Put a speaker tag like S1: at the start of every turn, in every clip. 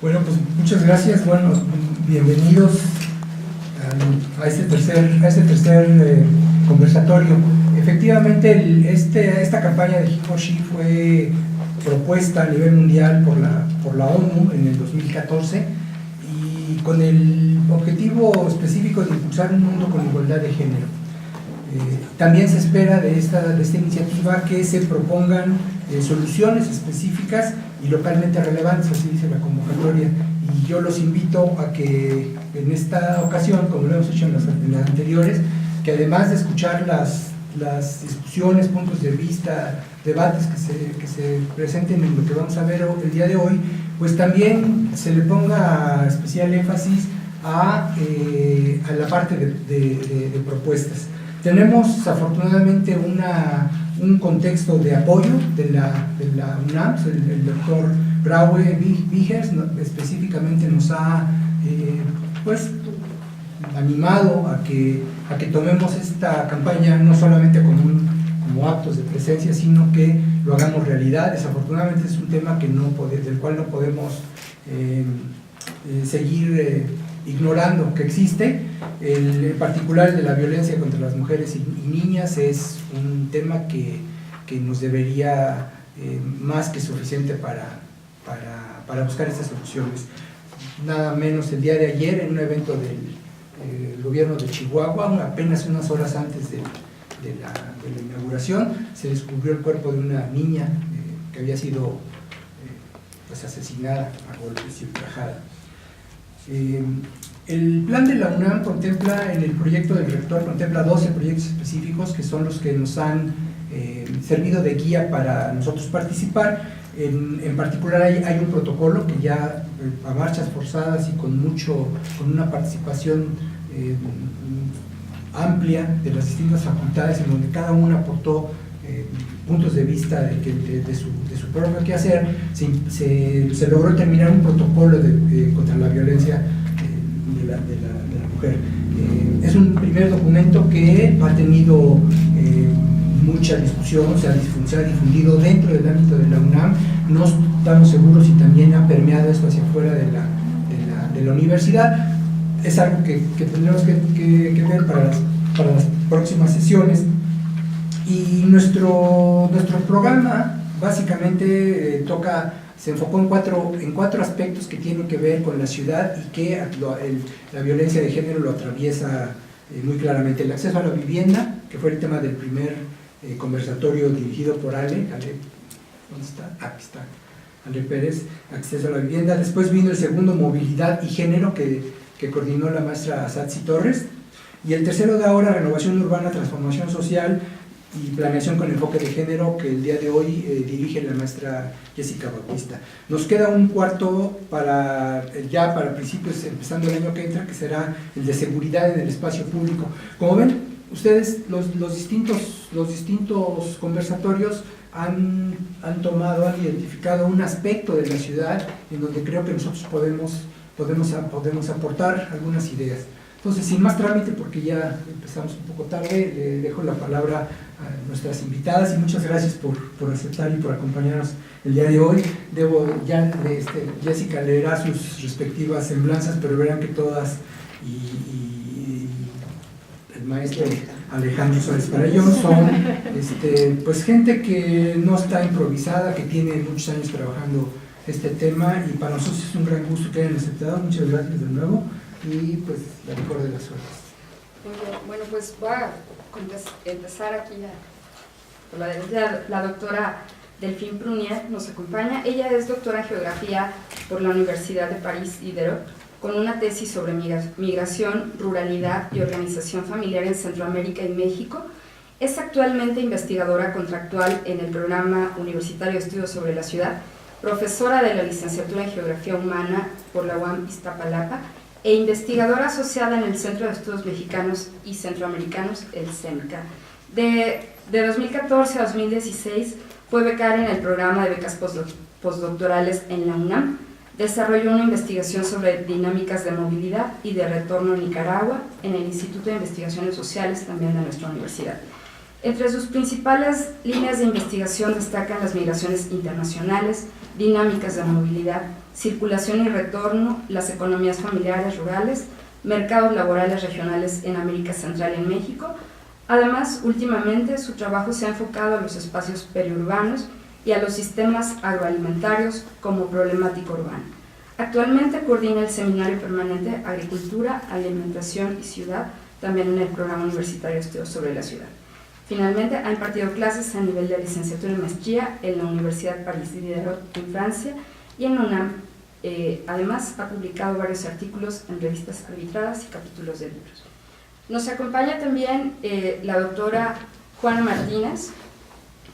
S1: Bueno, pues muchas gracias. Bueno, bienvenidos a este tercer conversatorio. Efectivamente, esta campaña de He4She fue propuesta a nivel mundial por la ONU en el 2014 y con el objetivo específico de impulsar un mundo con igualdad de género. También se espera de esta iniciativa que se propongan soluciones específicas y localmente relevantes, así dice la convocatoria, y yo los invito a que en esta ocasión, como lo hemos hecho en las anteriores, que además de escuchar las discusiones, puntos de vista, debates que se presenten en lo que vamos a ver el día de hoy, pues también se le ponga especial énfasis a la parte de propuestas. Tenemos afortunadamente un contexto de apoyo de la UNAM. El doctor Braue Vigers específicamente nos ha pues animado a que tomemos esta campaña no solamente como actos de presencia, sino que lo hagamos realidad. Desafortunadamente es un tema del cual no podemos seguir ignorando que existe. En particular de la violencia contra las mujeres y niñas es un tema que nos debería más que suficiente para buscar estas soluciones. Nada menos el día de ayer, en un evento del gobierno de Chihuahua, apenas unas horas antes de la inauguración, se descubrió el cuerpo de una niña que había sido pues asesinada a golpes y ultrajada. El plan de la UNAM contempla, en el proyecto del rector, contempla 12 proyectos específicos que son los que nos han servido de guía para nosotros participar. En particular hay un protocolo que ya a marchas forzadas y con una participación amplia de las distintas facultades, en donde cada una aportó puntos de vista de su propio quehacer, se logró terminar un protocolo contra la violencia de la mujer. Es un primer documento que ha tenido mucha discusión, se ha difundido dentro del ámbito de la UNAM. No estamos seguros si también ha permeado esto hacia afuera de la universidad. Es algo que tendremos que ver para las próximas sesiones. Y nuestro programa básicamente se enfocó en cuatro aspectos que tienen que ver con la ciudad y que la violencia de género lo atraviesa muy claramente. El acceso a la vivienda, que fue el tema del primer conversatorio dirigido por Ale. ¿Dónde está? Aquí está. Ale Pérez, acceso a la vivienda. Después vino el segundo, movilidad y género, que coordinó la maestra Satsi Torres. Y el tercero de ahora, renovación urbana, transformación social y planeación con enfoque de género, que el día de hoy dirige la maestra Jessica Bautista. Nos queda un cuarto para principios, empezando el año que entra, que será el de seguridad en el espacio público. Como ven ustedes, los distintos conversatorios han identificado un aspecto de la ciudad en donde creo que nosotros podemos aportar algunas ideas. Entonces, sin más trámite, porque ya empezamos un poco tarde, le dejo la palabra a nuestras invitadas y muchas gracias por aceptar y por acompañarnos el día de hoy. Jessica leerá sus respectivas semblanzas, pero verán que todas, y el maestro Alejandro Suárez Parayón, son pues gente que no está improvisada, que tiene muchos años trabajando este tema, y para nosotros es un gran gusto que hayan aceptado. Muchas gracias de nuevo. Y pues la mejor de las suertes.
S2: Muy bien, bueno, pues voy a empezar aquí por la doctora Delphine Prunier nos acompaña. Ella es doctora en Geografía por la Universidad de París Diderot, con una tesis sobre migración, ruralidad y organización familiar en Centroamérica y México. Es actualmente investigadora contractual en el Programa Universitario de Estudios sobre la Ciudad, profesora de la licenciatura en Geografía Humana por la UAM Iztapalapa, e investigadora asociada en el Centro de Estudios Mexicanos y Centroamericanos, el CEMCA. De 2014 a 2016 fue becaria en el programa de becas postdoctorales en la UNAM. Desarrolló una investigación sobre dinámicas de movilidad y de retorno en Nicaragua en el Instituto de Investigaciones Sociales, también de nuestra universidad. Entre sus principales líneas de investigación destacan las migraciones internacionales, dinámicas de movilidad, circulación y retorno, las economías familiares rurales, mercados laborales regionales en América Central y en México. Además, últimamente su trabajo se ha enfocado a los espacios periurbanos y a los sistemas agroalimentarios como problemática urbana. Actualmente coordina el Seminario Permanente Agricultura, Alimentación y Ciudad, también en el Programa Universitario de Estudios sobre la Ciudad. Finalmente, ha impartido clases a nivel de licenciatura y maestría en la Universidad Paris Diderot en Francia y en la UNAM. Además, ha publicado varios artículos en revistas arbitradas y capítulos de libros. Nos acompaña también la doctora Juana Martínez,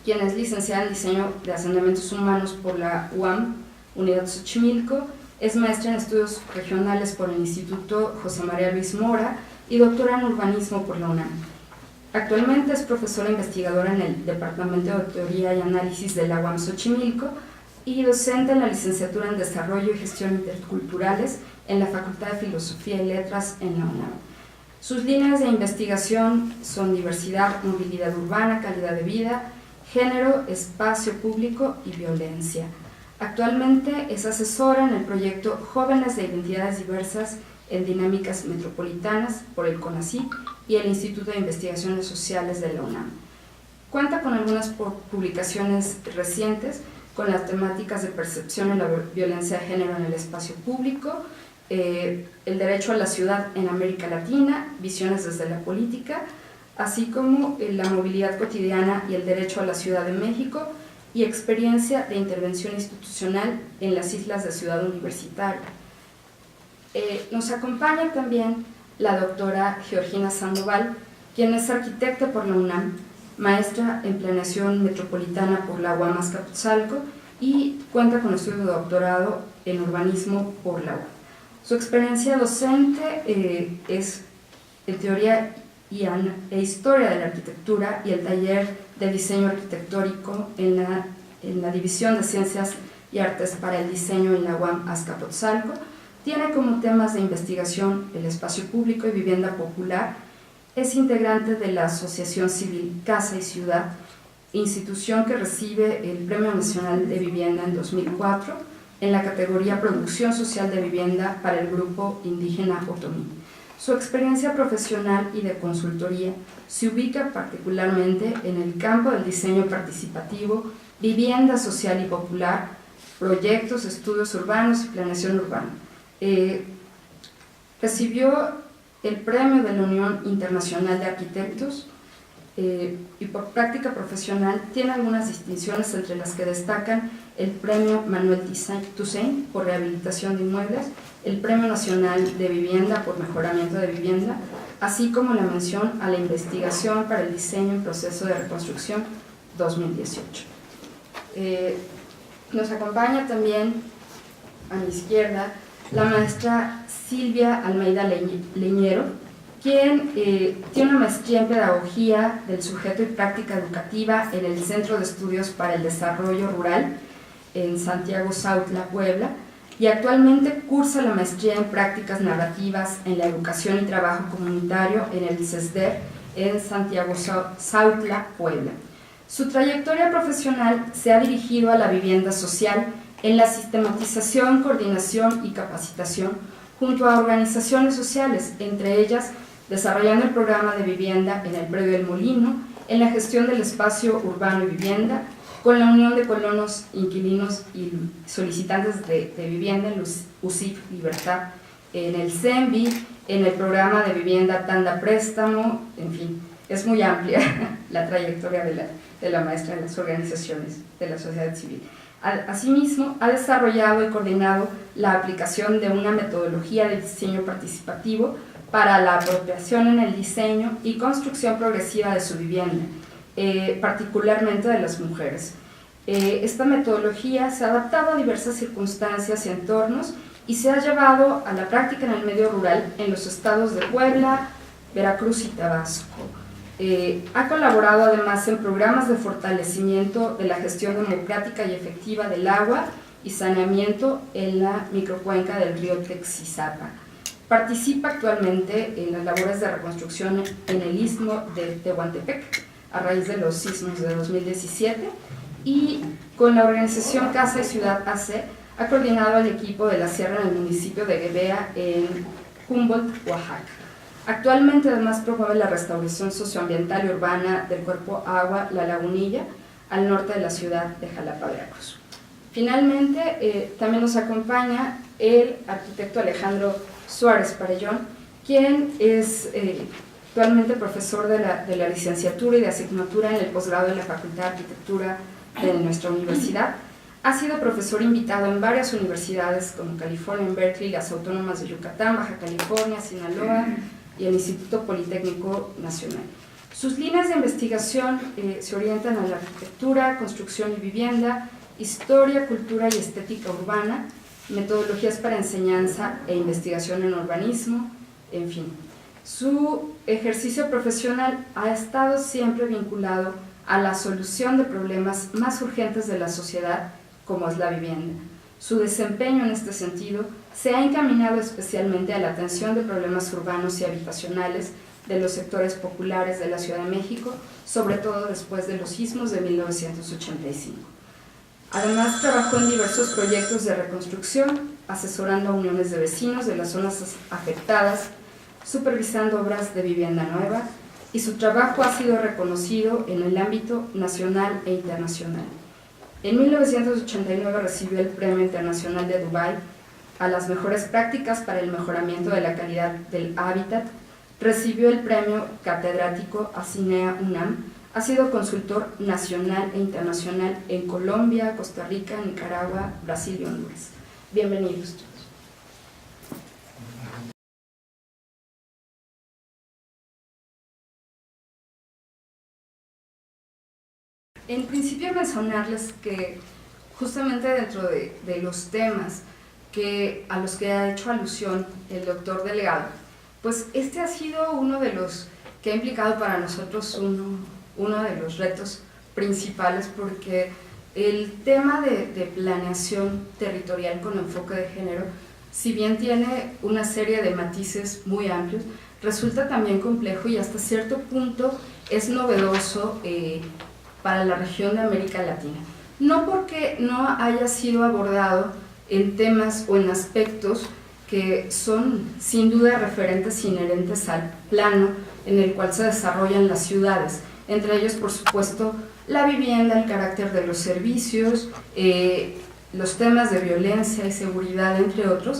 S2: quien es licenciada en Diseño de Asentamientos Humanos por la UAM, Unidad Xochimilco, es maestra en Estudios Regionales por el Instituto José María Luis Mora y doctora en Urbanismo por la UNAM. Actualmente es profesora investigadora en el Departamento de Teoría y Análisis de la UAM Xochimilco y docente en la Licenciatura en Desarrollo y Gestión Interculturales en la Facultad de Filosofía y Letras en la UNAM. Sus líneas de investigación son diversidad, movilidad urbana, calidad de vida, género, espacio público y violencia. Actualmente es asesora en el proyecto Jóvenes de Identidades Diversas en Dinámicas Metropolitanas por el CONACYT y el Instituto de Investigaciones Sociales de la UNAM. Cuenta con algunas publicaciones recientes con las temáticas de percepción de la violencia de género en el espacio público, el derecho a la ciudad en América Latina, visiones desde la política, así como la movilidad cotidiana y el derecho a la Ciudad de México y experiencia de intervención institucional en las islas de Ciudad Universitaria. Nos acompaña también la doctora Georgina Sandoval, quien es arquitecta por la UNAM, maestra en planeación metropolitana por la UAM Azcapotzalco y cuenta con estudio de doctorado en urbanismo por la UAM. Su experiencia docente es en teoría e historia de la arquitectura y el taller de diseño arquitectónico en la División de Ciencias y Artes para el Diseño en la UAM Azcapotzalco. Tiene como temas de investigación el espacio público y vivienda popular. Es integrante de la Asociación Civil Casa y Ciudad, institución que recibe el Premio Nacional de Vivienda en 2004 en la categoría Producción Social de Vivienda para el Grupo Indígena Otomí. Su experiencia profesional y de consultoría se ubica particularmente en el campo del diseño participativo, vivienda social y popular, proyectos, estudios urbanos y planeación urbana. Recibió el premio de la Unión Internacional de Arquitectos y por práctica profesional tiene algunas distinciones, entre las que destacan el premio Manuel Toussaint por rehabilitación de inmuebles, el premio Nacional de Vivienda por mejoramiento de vivienda, así como la mención a la investigación para el diseño en proceso de reconstrucción 2018. Nos acompaña también a mi izquierda la maestra Silvia Almeida Leñero, quien tiene una maestría en Pedagogía del Sujeto y Práctica Educativa en el Centro de Estudios para el Desarrollo Rural en Santiago Zautla, Puebla, y actualmente cursa la maestría en Prácticas Narrativas en la Educación y Trabajo Comunitario en el CESDER en Santiago Zautla, Puebla. Su trayectoria profesional se ha dirigido a la vivienda social en la sistematización, coordinación y capacitación junto a organizaciones sociales, entre ellas desarrollando el programa de vivienda en el Predio del Molino, en la gestión del espacio urbano y vivienda, con la Unión de Colonos, Inquilinos y Solicitantes de Vivienda en UCIF Libertad, en el CENVI, en el programa de vivienda Tanda Préstamo, en fin, es muy amplia la trayectoria de la maestra en las organizaciones de la sociedad civil. Asimismo, ha desarrollado y coordinado la aplicación de una metodología de diseño participativo para la apropiación en el diseño y construcción progresiva de su vivienda, particularmente de las mujeres. Esta metodología se ha adaptado a diversas circunstancias y entornos y se ha llevado a la práctica en el medio rural en los estados de Puebla, Veracruz y Tabasco. Ha colaborado además en programas de fortalecimiento de la gestión democrática y efectiva del agua y saneamiento en la microcuenca del río Texizapa. Participa actualmente en las labores de reconstrucción en el istmo de Tehuantepec, a raíz de los sismos de 2017, y con la organización Casa y Ciudad AC ha coordinado el equipo de la Sierra en el municipio de Guevea, en Humboldt, Oaxaca. Actualmente además promueve la restauración socioambiental y urbana del cuerpo agua La Lagunilla, al norte de la ciudad de Jalapa, Veracruz. Finalmente, también nos acompaña el arquitecto Alejandro Suárez Parellón, quien es actualmente profesor de la licenciatura y de asignatura en el posgrado de la Facultad de Arquitectura de nuestra universidad. Ha sido profesor invitado en varias universidades como California, en Berkeley, las Autónomas de Yucatán, Baja California, Sinaloa y el Instituto Politécnico Nacional. Sus líneas de investigación se orientan a la arquitectura, construcción y vivienda, historia, cultura y estética urbana, metodologías para enseñanza e investigación en urbanismo, en fin. Su ejercicio profesional ha estado siempre vinculado a la solución de problemas más urgentes de la sociedad, como es la vivienda. Su desempeño en este sentido se ha encaminado especialmente a la atención de problemas urbanos y habitacionales de los sectores populares de la Ciudad de México, sobre todo después de los sismos de 1985. Además, trabajó en diversos proyectos de reconstrucción, asesorando a uniones de vecinos de las zonas afectadas, supervisando obras de vivienda nueva, y su trabajo ha sido reconocido en el ámbito nacional e internacional. En 1989 recibió el Premio Internacional de Dubái a las mejores prácticas para el mejoramiento de la calidad del hábitat, recibió el Premio Catedrático Asinea UNAM, ha sido consultor nacional e internacional en Colombia, Costa Rica, Nicaragua, Brasil y Honduras. Bienvenidos todos. En principio mencionarles que justamente dentro de los temas a los que ha hecho alusión el doctor Delgado, pues este ha sido uno de los que ha implicado para nosotros uno de los retos principales, porque el tema de planeación territorial con enfoque de género, si bien tiene una serie de matices muy amplios, resulta también complejo y hasta cierto punto es novedoso para la región de América Latina. No porque no haya sido abordado en temas o en aspectos que son sin duda referentes inherentes al plano en el cual se desarrollan las ciudades, entre ellos por supuesto la vivienda, el carácter de los servicios, los temas de violencia y seguridad, entre otros,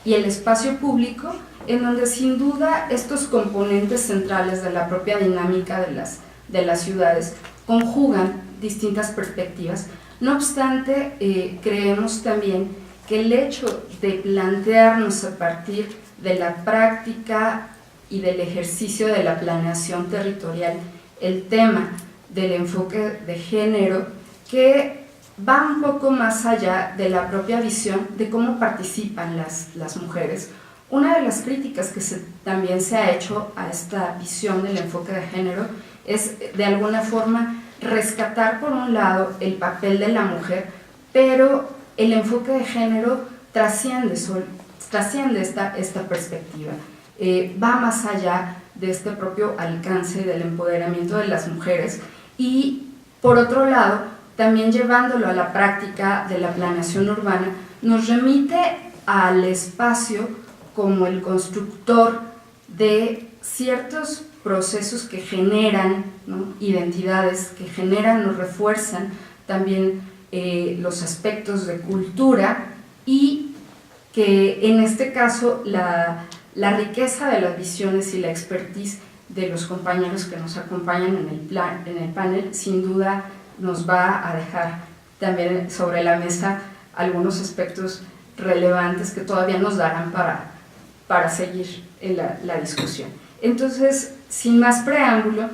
S2: y el espacio público, en donde sin duda estos componentes centrales de la propia dinámica de las ciudades conjugan distintas perspectivas. No obstante, creemos también que el hecho de plantearnos a partir de la práctica y del ejercicio de la planeación territorial el tema del enfoque de género, que va un poco más allá de la propia visión de cómo participan las mujeres. Una de las críticas que también se ha hecho a esta visión del enfoque de género es de alguna forma rescatar por un lado el papel de la mujer, pero el enfoque de género trasciende esta perspectiva, va más allá de este propio alcance del empoderamiento de las mujeres, y por otro lado, también llevándolo a la práctica de la planeación urbana, nos remite al espacio como el constructor de ciertos procesos que generan, ¿no?, identidades, que generan o refuerzan también los aspectos de cultura, y que en este caso la riqueza de las visiones y la expertise de los compañeros que nos acompañan en el panel sin duda nos va a dejar también sobre la mesa algunos aspectos relevantes que todavía nos darán para seguir en la discusión. Entonces, sin más preámbulo,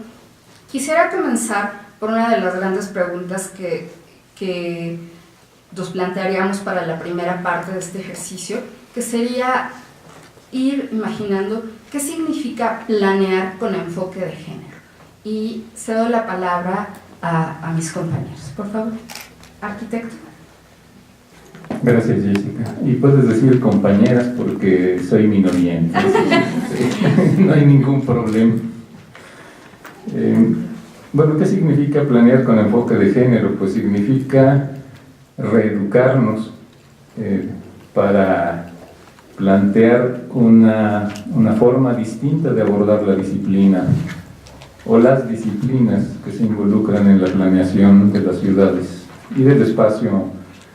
S2: quisiera comenzar por una de las grandes preguntas que nos plantearíamos para la primera parte de este ejercicio, que sería ir imaginando qué significa planear con enfoque de género. Y cedo la palabra a mis compañeros. Por favor, arquitecto.
S3: Gracias, Jessica. Y puedes decir compañeras porque soy minoría, entonces, no hay ningún problema. Bueno, ¿qué significa planear con enfoque de género? Pues significa reeducarnos para plantear una forma distinta de abordar la disciplina o las disciplinas que se involucran en la planeación de las ciudades y del espacio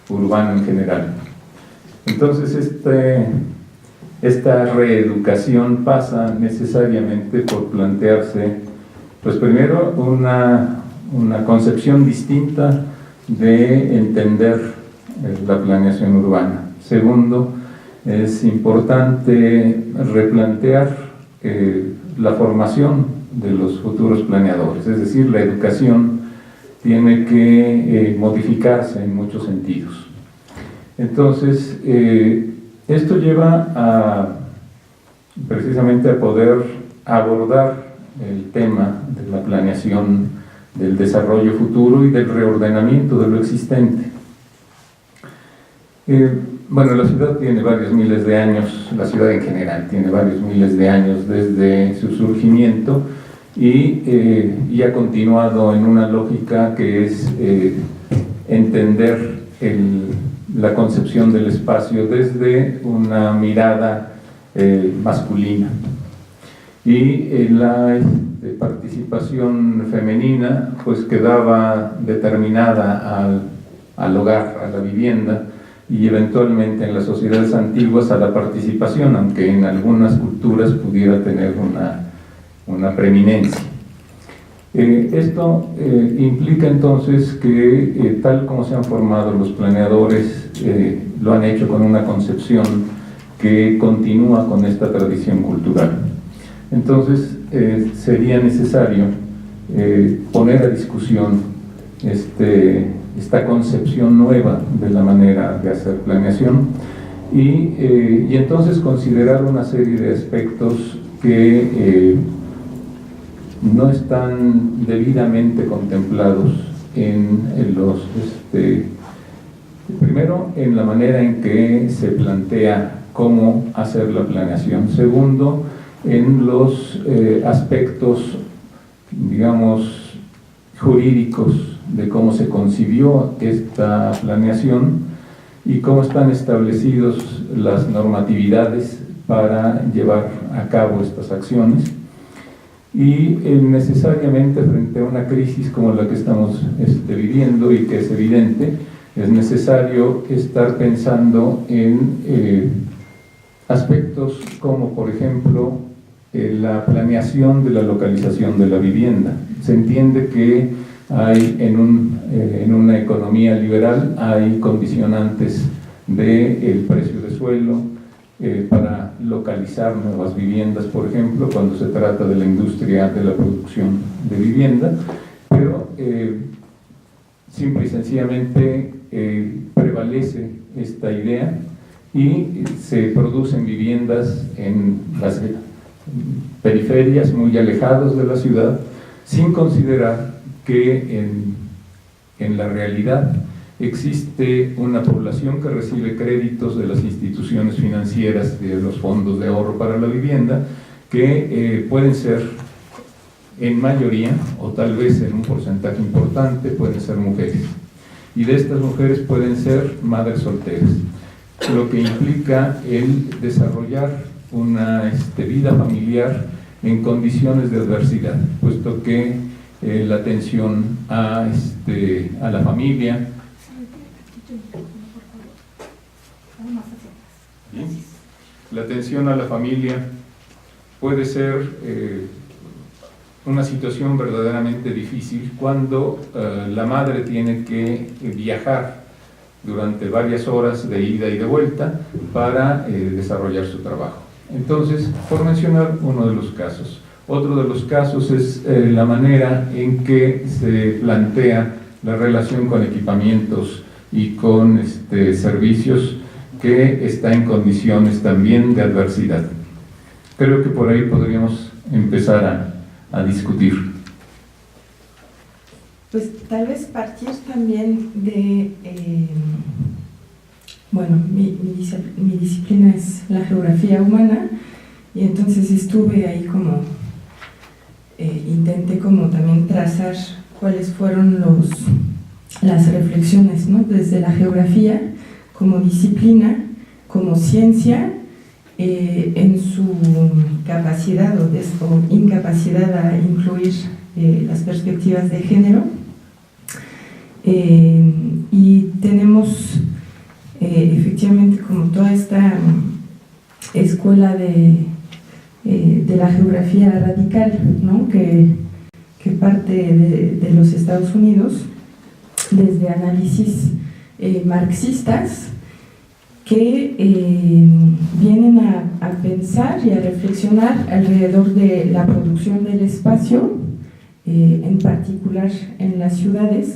S3: urbano en general. Entonces, esta reeducación pasa necesariamente por plantearse, pues primero, una concepción distinta de entender la planeación urbana. Segundo, es importante replantear la formación de los futuros planeadores, es decir, la educación tiene que modificarse en muchos sentidos. Entonces, esto lleva precisamente a poder abordar el tema de la planeación, del desarrollo futuro y del reordenamiento de lo existente. Bueno, la ciudad tiene varios miles de años, la ciudad en general tiene varios miles de años desde su surgimiento y ha continuado en una lógica que es entender la concepción del espacio desde una mirada masculina. Y la participación femenina pues quedaba determinada al hogar, a la vivienda, y eventualmente en las sociedades antiguas a la participación, aunque en algunas culturas pudiera tener una preeminencia. Esto implica entonces que tal como se han formado los planeadores, lo han hecho con una concepción que continúa con esta tradición cultural. Entonces sería necesario poner a discusión esta concepción nueva de la manera de hacer planeación y entonces considerar una serie de aspectos que no están debidamente contemplados primero en la manera en que se plantea cómo hacer la planeación. Segundo, en los aspectos, digamos, jurídicos de cómo se concibió esta planeación y cómo están establecidos las normatividades para llevar a cabo estas acciones. Y necesariamente frente a una crisis como la que estamos viviendo y que es evidente, es necesario estar pensando en aspectos como, por ejemplo, planeación de la localización de la vivienda. Se entiende que hay en una economía liberal hay condicionantes del precio de suelo para localizar nuevas viviendas, por ejemplo, cuando se trata de la industria de la producción de vivienda, pero simple y sencillamente prevalece esta idea y se producen viviendas en las periferias muy alejadas de la ciudad, sin considerar que en la realidad existe una población que recibe créditos de las instituciones financieras, de los fondos de ahorro para la vivienda, que pueden ser en mayoría, o tal vez en un porcentaje importante, pueden ser mujeres. Y de estas mujeres pueden ser madres solteras, lo que implica el desarrollar una vida familiar en condiciones de adversidad, puesto que la atención a la familia, la atención a la familia puede ser una situación verdaderamente difícil cuando la madre tiene que viajar durante varias horas de ida y de vuelta para desarrollar su trabajo. Entonces, por mencionar uno de los casos. Otro de los casos es la manera en que se plantea la relación con equipamientos y con servicios que está en condiciones también de adversidad. Creo que por ahí podríamos empezar a discutir.
S4: Pues tal vez partir también de, bueno, mi disciplina es la geografía humana y entonces estuve ahí como intenté como también trazar cuáles fueron las reflexiones, ¿no? Desde la geografía como disciplina, como ciencia, en su capacidad o incapacidad a incluir las perspectivas de género. Y tenemos efectivamente como toda esta escuela de la geografía radical, ¿no? que parte de los Estados Unidos, desde análisis marxistas que vienen a pensar y a reflexionar alrededor de la producción del espacio, en particular en las ciudades,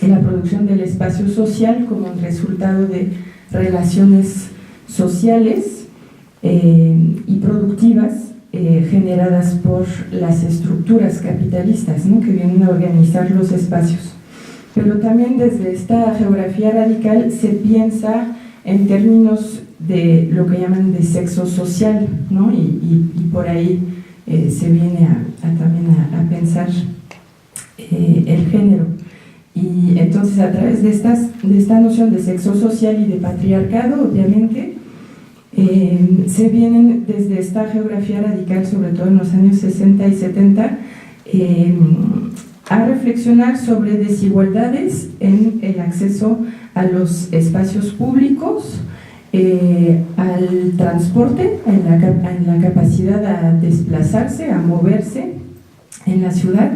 S4: en la producción del espacio social como un resultado de relaciones sociales y productivas generadas por las estructuras capitalistas, ¿no? Que vienen a organizar los espacios. Pero también desde esta geografía radical se piensa en términos de lo que llaman de sexo social, ¿no? Y por ahí se viene también a pensar el género. Y entonces a través de esta noción de sexo social y de patriarcado, obviamente, se vienen desde esta geografía radical, sobre todo en los años 60 y 70, a reflexionar sobre desigualdades en el acceso a los espacios públicos, al transporte, en la capacidad a desplazarse, a moverse en la ciudad,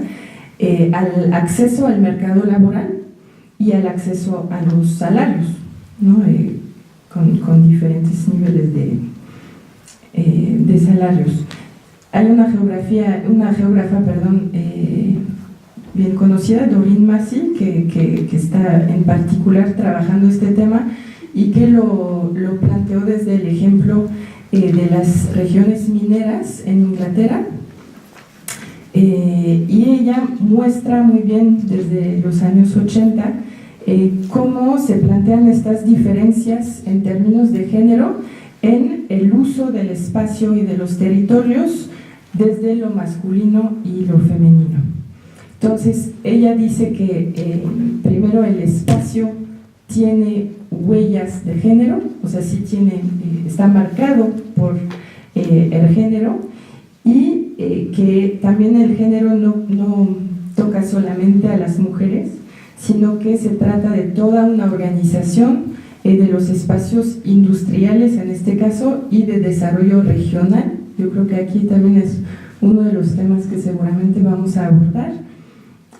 S4: al acceso al mercado laboral y al acceso a los salarios, ¿no? Con diferentes niveles de salarios. Hay una geógrafa, bien conocida, Doreen Massey, que está en particular trabajando este tema y que lo planteó desde el ejemplo de las regiones mineras en Inglaterra. Y ella muestra muy bien desde los años 80 cómo se plantean estas diferencias en términos de género en el uso del espacio y de los territorios desde lo masculino y lo femenino. Entonces, ella dice que primero el espacio tiene huellas de género, o sea, sí está marcado por el género, y que también el género no toca solamente a las mujeres, sino que se trata de toda una organización de los espacios industriales en este caso y de desarrollo regional. Yo creo que aquí también es uno de los temas que seguramente vamos a abordar,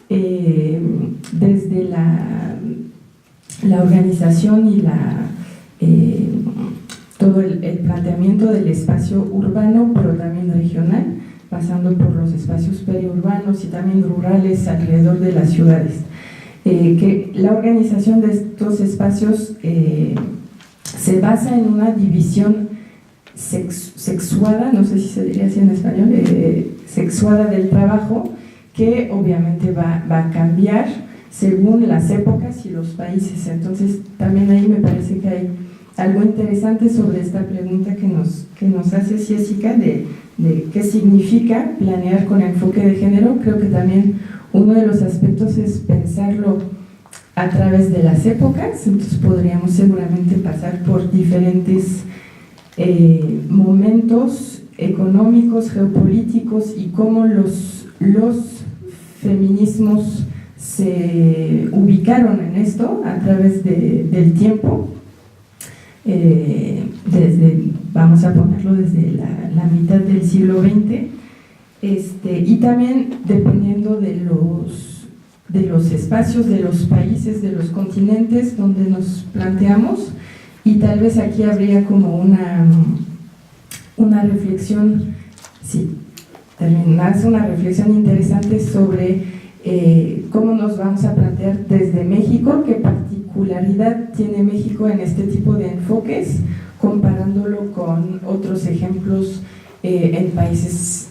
S4: desde la organización y todo el planteamiento del espacio urbano, pero también regional, pasando por los espacios periurbanos y también rurales alrededor de las ciudades. Que la organización de estos espacios se basa en una división sexuada, no sé si se diría así en español, sexuada del trabajo, que obviamente va a cambiar según las épocas y los países. Entonces también ahí me parece que hay algo interesante sobre esta pregunta que nos hace Jessica de qué significa planear con enfoque de género. Creo que también uno de los aspectos es pensarlo a través de las épocas, entonces podríamos seguramente pasar por diferentes momentos económicos, geopolíticos y cómo los feminismos se ubicaron en esto a través del tiempo, vamos a ponerlo desde la mitad del siglo XX, y también dependiendo de los espacios, de los países, de los continentes donde nos planteamos, y tal vez aquí habría como una reflexión, sí, terminar una reflexión interesante sobre cómo nos vamos a plantear desde México, qué particularidad tiene México en este tipo de enfoques, comparándolo con otros ejemplos en países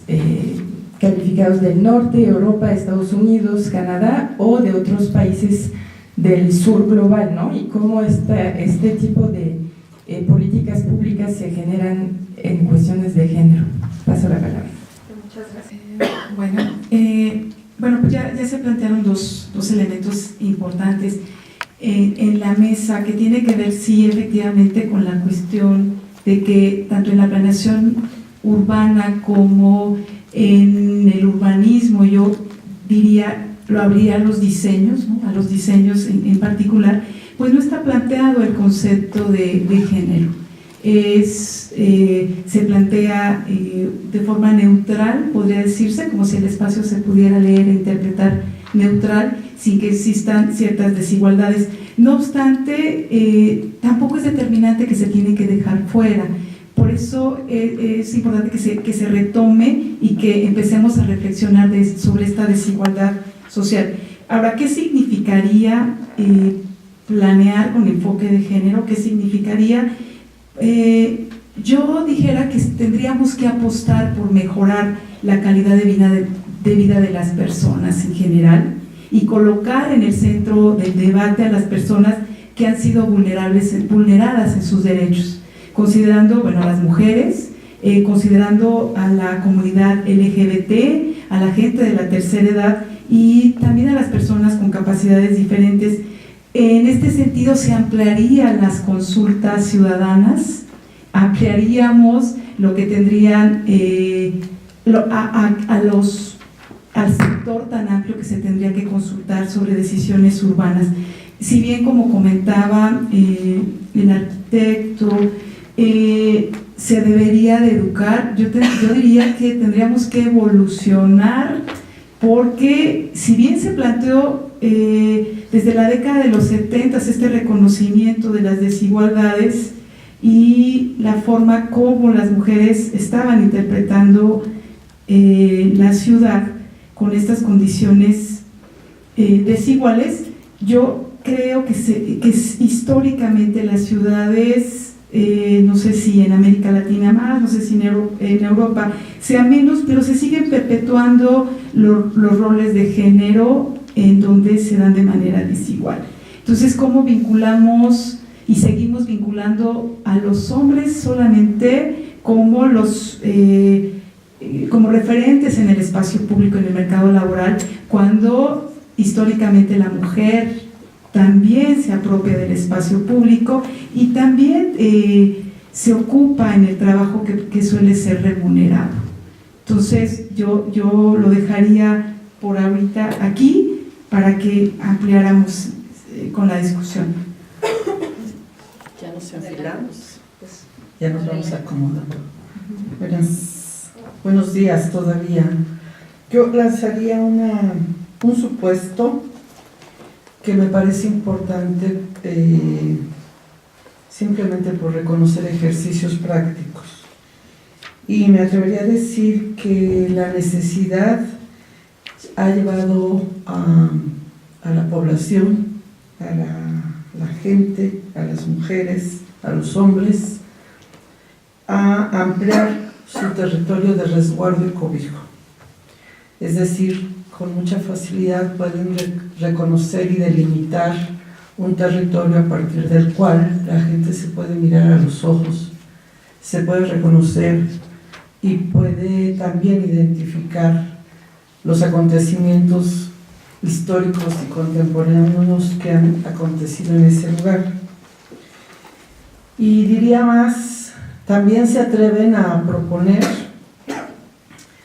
S4: calificados del norte, Europa, Estados Unidos, Canadá, o de otros países del sur global, ¿no? Y cómo este tipo de políticas públicas se generan en cuestiones de género. Paso la palabra.
S2: Muchas gracias.
S5: Bueno, pues ya se plantearon dos elementos importantes en la mesa que tiene que ver, sí, efectivamente, con la cuestión de que tanto en la planeación urbana como en el urbanismo, yo diría, lo habría a los diseños, ¿no? A los diseños en particular, pues no está planteado el concepto de género. Se plantea de forma neutral, podría decirse, como si el espacio se pudiera leer e interpretar neutral, sin que existan ciertas desigualdades. No obstante, tampoco es determinante que se tiene que dejar fuera. Por eso es importante que se retome y que empecemos a reflexionar sobre esta desigualdad social. Ahora, ¿qué significaría planear con enfoque de género? ¿Qué significaría? Yo dijera que tendríamos que apostar por mejorar la calidad de vida de las personas en general y colocar en el centro del debate a las personas que han sido vulneradas en sus derechos, considerando, bueno, a las mujeres, considerando a la comunidad LGBT, a la gente de la tercera edad y también a las personas con capacidades diferentes. En este sentido se ampliarían las consultas ciudadanas, ampliaríamos lo que tendrían al sector tan amplio que se tendría que consultar sobre decisiones urbanas. Si bien, como comentaba el arquitecto, se debería de educar, yo diría que tendríamos que evolucionar, porque si bien se planteó desde la década de los 70 este reconocimiento de las desigualdades y la forma como las mujeres estaban interpretando la ciudad con estas condiciones desiguales, yo creo que históricamente las ciudades, no sé si en América Latina más, no sé si en Europa sea menos, pero se siguen perpetuando los roles de género en donde se dan de manera desigual. Entonces, ¿cómo vinculamos y seguimos vinculando a los hombres solamente como como referentes en el espacio público, en el mercado laboral, cuando históricamente la mujer también se apropia del espacio público y también se ocupa en el trabajo que suele ser remunerado? Entonces yo lo dejaría por ahorita aquí para que ampliáramos con la discusión.
S6: Ya nos enfilamos, ya nos vamos acomodando. Buenos días todavía. Yo lanzaría un supuesto que me parece importante, simplemente por reconocer ejercicios prácticos. Y me atrevería a decir que la necesidad ha llevado a la población, a la gente, a las mujeres, a los hombres, a ampliar su territorio de resguardo y cobijo. Es decir, con mucha facilidad pueden reconocer y delimitar un territorio a partir del cual la gente se puede mirar a los ojos, se puede reconocer y puede también identificar los acontecimientos históricos y contemporáneos que han acontecido en ese lugar. Y diría más, también se atreven a proponer,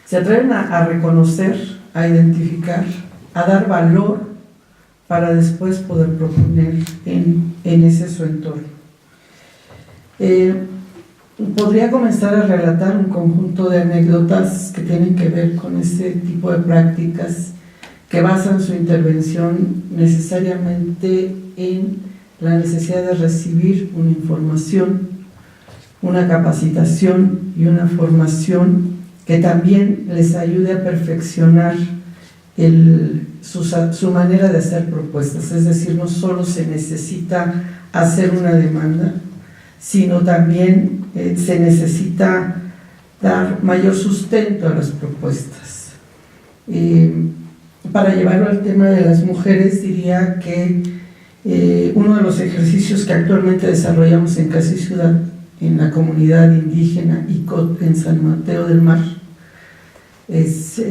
S6: se atreven a reconocer, a identificar, a dar valor para después poder proponer en ese su entorno. Podría comenzar a relatar un conjunto de anécdotas que tienen que ver con este tipo de prácticas que basan su intervención necesariamente en la necesidad de recibir una información, una capacitación y una formación que también les ayude a perfeccionar su manera de hacer propuestas. Es decir, no solo se necesita hacer una demanda, sino también se necesita dar mayor sustento a las propuestas. Para llevarlo al tema de las mujeres, diría que uno de los ejercicios que actualmente desarrollamos en Casa y Ciudad, en la comunidad indígena ICOT en San Mateo del Mar, es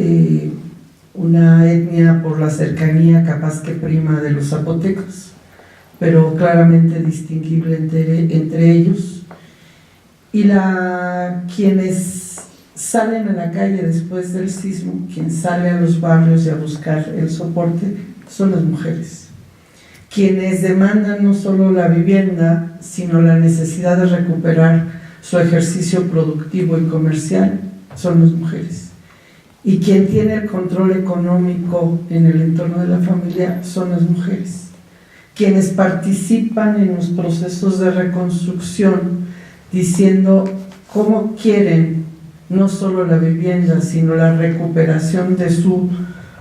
S6: una etnia por la cercanía capaz que prima de los zapotecos, pero claramente distinguible entre ellos. Y quienes salen a la calle después del sismo, quien sale a los barrios y a buscar el soporte, son las mujeres. Quienes demandan no solo la vivienda, sino la necesidad de recuperar su ejercicio productivo y comercial, son las mujeres. Y quien tiene el control económico en el entorno de la familia son las mujeres. Quienes participan en los procesos de reconstrucción, diciendo cómo quieren no solo la vivienda, sino la recuperación de su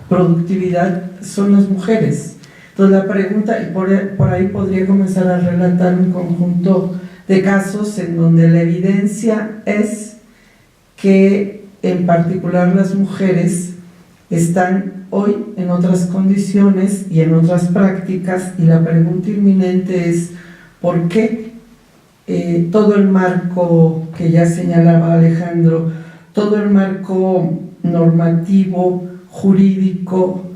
S6: productividad, son las mujeres. Entonces la pregunta, y por ahí podría comenzar a relatar un conjunto de casos en donde la evidencia es que en particular las mujeres están hoy en otras condiciones y en otras prácticas, y la pregunta inminente es ¿por qué todo el marco que ya señalaba Alejandro, todo el marco normativo, jurídico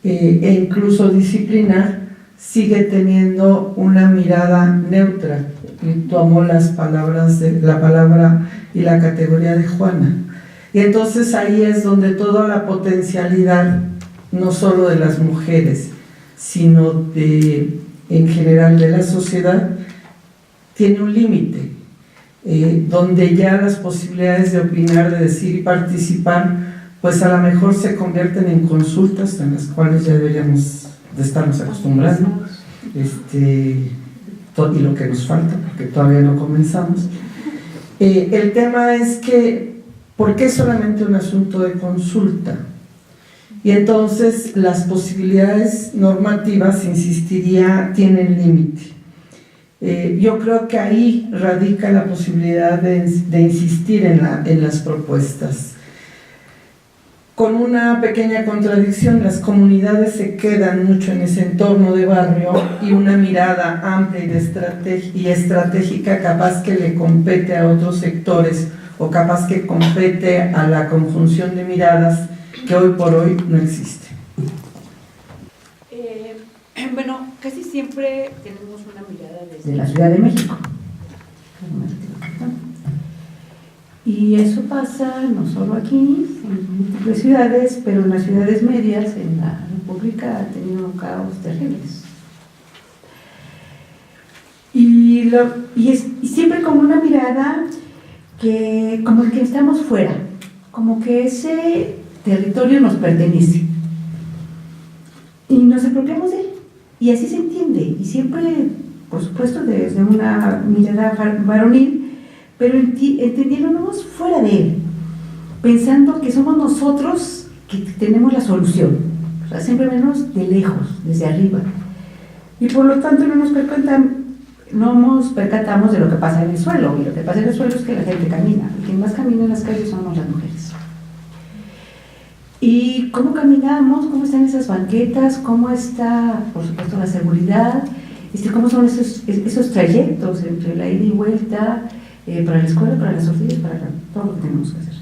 S6: e incluso disciplinar sigue teniendo una mirada neutra? Y tomó la palabra y la categoría de Juana. Y entonces ahí es donde toda la potencialidad, no solo de las mujeres, sino en general de la sociedad, tiene un límite, donde ya las posibilidades de opinar, de decir y participar, pues a lo mejor se convierten en consultas en las cuales ya deberíamos de estarnos acostumbrando, y lo que nos falta, porque todavía no comenzamos. El tema es que, ¿por qué solamente un asunto de consulta? Y entonces las posibilidades normativas, insistiría, tienen límite. Yo creo que ahí radica la posibilidad de insistir en las propuestas. Con una pequeña contradicción, las comunidades se quedan mucho en ese entorno de barrio, y una mirada amplia y estratégica capaz que le compete a otros sectores, o capaz que compete a la conjunción de miradas que hoy por hoy no existe.
S7: Bueno, casi siempre tenemos una mirada desde la Ciudad de México. Y eso pasa no solo aquí, en múltiples ciudades, pero en las ciudades medias, en la República, ha tenido caos terribles. Y siempre con una mirada que, como que estamos fuera, como que ese territorio nos pertenece. Y nos apropiamos de él. Y así se entiende. Y siempre, por supuesto, desde una mirada varonil, pero entendiéndonos fuera de él, pensando que somos nosotros que tenemos la solución, o sea, siempre menos de lejos, desde arriba, y por lo tanto no nos percatamos de lo que pasa en el suelo, y lo que pasa en el suelo es que la gente camina, y quien más camina en las calles somos las mujeres. ¿Y cómo caminamos? ¿Cómo están esas banquetas? ¿Cómo está, por supuesto, la seguridad? ¿Cómo son esos trayectos entre la ida y vuelta? Para la escuela, para las oficinas, para todo lo que tenemos que hacer.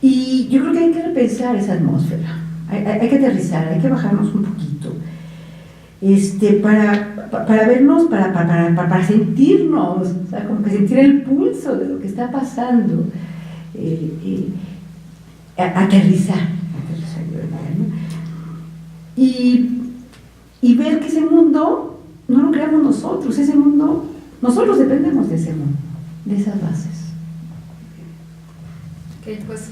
S7: Y yo creo que hay que repensar esa atmósfera, hay que aterrizar, hay que bajarnos un poquito, para vernos, para sentirnos, o sea, como que sentir el pulso de lo que está pasando, aterrizar, ¿no? Y ver que ese mundo no lo creamos nosotros, ese mundo. Nosotros dependemos de ese mundo, de esas bases.
S2: Ok, pues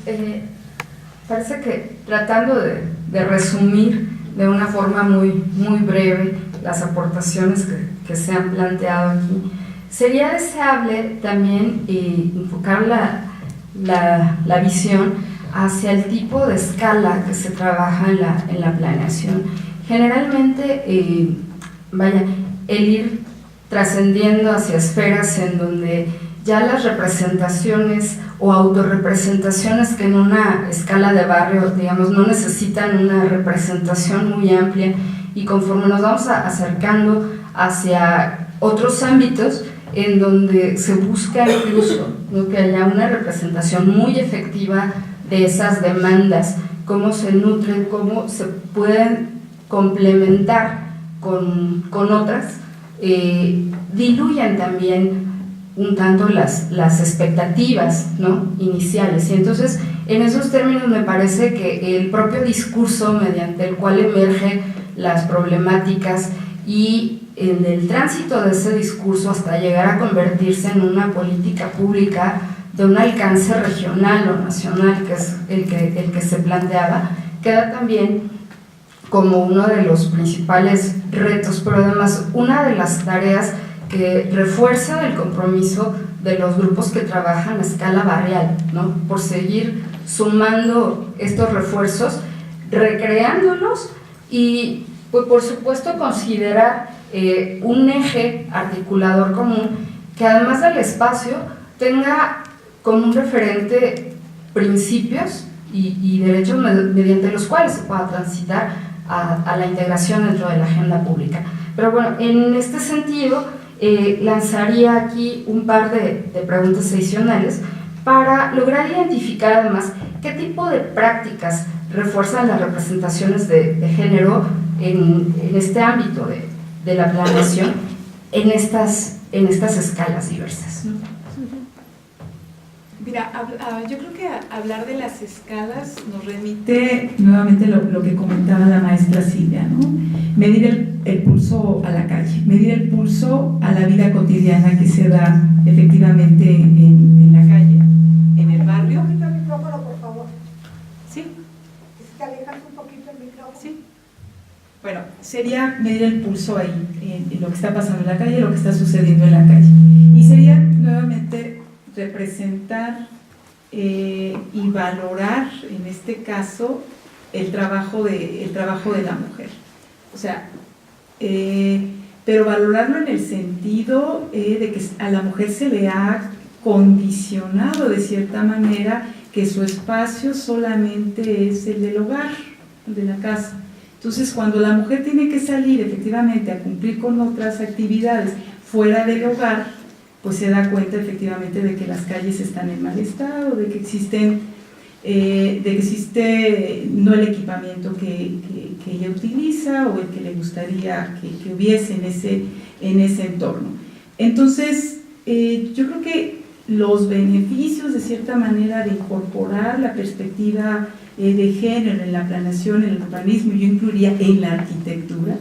S2: parece que tratando de resumir de una forma muy breve las aportaciones que se han planteado aquí, sería deseable también enfocar la visión hacia el tipo de escala que se trabaja en la planeación. Generalmente, el ir trascendiendo hacia esferas en donde ya las representaciones o autorrepresentaciones que en una escala de barrio, digamos, no necesitan una representación muy amplia, y conforme nos vamos acercando hacia otros ámbitos en donde se busca incluso, ¿no?, que haya una representación muy efectiva de esas demandas, cómo se nutren, cómo se pueden complementar con otras, diluyen también un tanto las expectativas, ¿no?, iniciales. Y entonces, en esos términos me parece que el propio discurso mediante el cual emergen las problemáticas y en el tránsito de ese discurso hasta llegar a convertirse en una política pública de un alcance regional o nacional, que es el que se planteaba, queda también como uno de los principales retos, pero además una de las tareas que refuerza el compromiso de los grupos que trabajan a escala barrial, ¿no?, por seguir sumando estos refuerzos, recreándolos y, pues, por supuesto, considerar un eje articulador común que, además del espacio, tenga como un referente principios y derechos mediante los cuales se pueda transitar a la integración dentro de la agenda pública. Pero bueno, en este sentido, lanzaría aquí un par de preguntas adicionales para lograr identificar además qué tipo de prácticas refuerzan las representaciones de género en este ámbito de la planeación en estas escalas diversas.
S5: Mira, yo creo que hablar de las escalas nos remite nuevamente lo que comentaba la maestra Silvia, ¿no? Medir el pulso a la calle, medir el pulso a la vida cotidiana que se da efectivamente en la calle, en el barrio.
S8: Un poquito el micrófono, por favor.
S5: Sí.
S8: Si te alejas un poquito el micrófono.
S5: Sí. Bueno, sería medir el pulso ahí, en lo que está pasando en la calle, lo que está sucediendo en la calle. Y sería nuevamente representar y valorar, en este caso, el trabajo de la mujer. O sea, pero valorarlo en el sentido de que a la mujer se le ha condicionado de cierta manera que su espacio solamente es el del hogar, el de la casa. Entonces, cuando la mujer tiene que salir efectivamente a cumplir con otras actividades fuera del hogar, pues se da cuenta efectivamente de que las calles están en mal estado, de que existe no el equipamiento que ella utiliza o el que le gustaría que hubiese en ese entorno. Entonces, yo creo que los beneficios de cierta manera de incorporar la perspectiva de género en la planeación, en el urbanismo, yo incluiría en la arquitectura,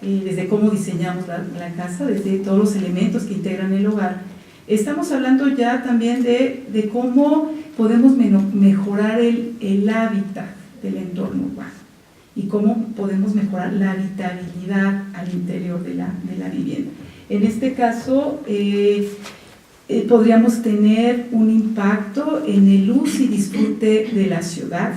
S5: desde cómo diseñamos la casa, desde todos los elementos que integran el hogar. Estamos hablando ya también de cómo podemos mejorar el hábitat del entorno urbano y cómo podemos mejorar la habitabilidad al interior de la vivienda. En este caso, podríamos tener un impacto en el uso y disfrute de la ciudad,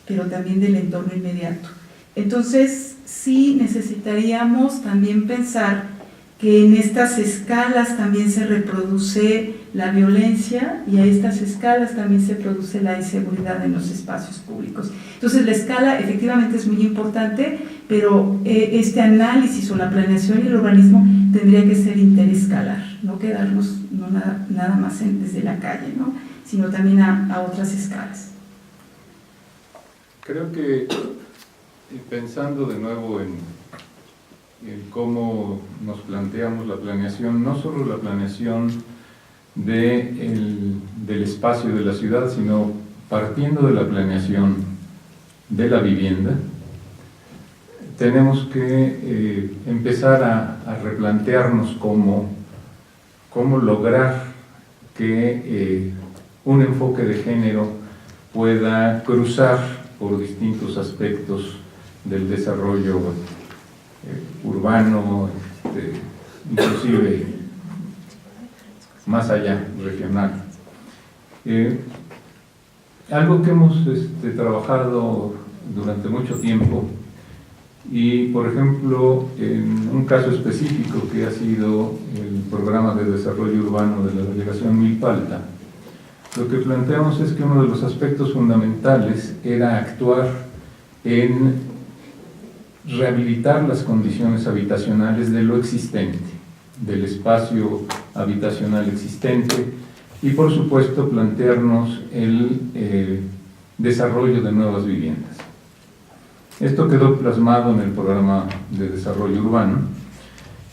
S5: pero también del entorno inmediato. Entonces, sí necesitaríamos también pensar que en estas escalas también se reproduce la violencia y a estas escalas también se produce la inseguridad en los espacios públicos. Entonces, la escala efectivamente es muy importante, pero este análisis o la planeación y el urbanismo tendría que ser interescalar, no quedarnos nada más desde la calle, ¿no?, sino también a otras escalas.
S3: Creo que pensando de nuevo en cómo nos planteamos la planeación, no solo la planeación del espacio de la ciudad, sino partiendo de la planeación de la vivienda, tenemos que empezar a replantearnos cómo lograr que un enfoque de género pueda cruzar por distintos aspectos del desarrollo urbano, inclusive más allá, regional. Algo que hemos trabajado durante mucho tiempo y, por ejemplo, en un caso específico que ha sido el programa de desarrollo urbano de la delegación Milpalta, lo que planteamos es que uno de los aspectos fundamentales era actuar en rehabilitar las condiciones habitacionales de lo existente, del espacio habitacional existente, y por supuesto plantearnos el desarrollo de nuevas viviendas. Esto quedó plasmado en el programa de desarrollo urbano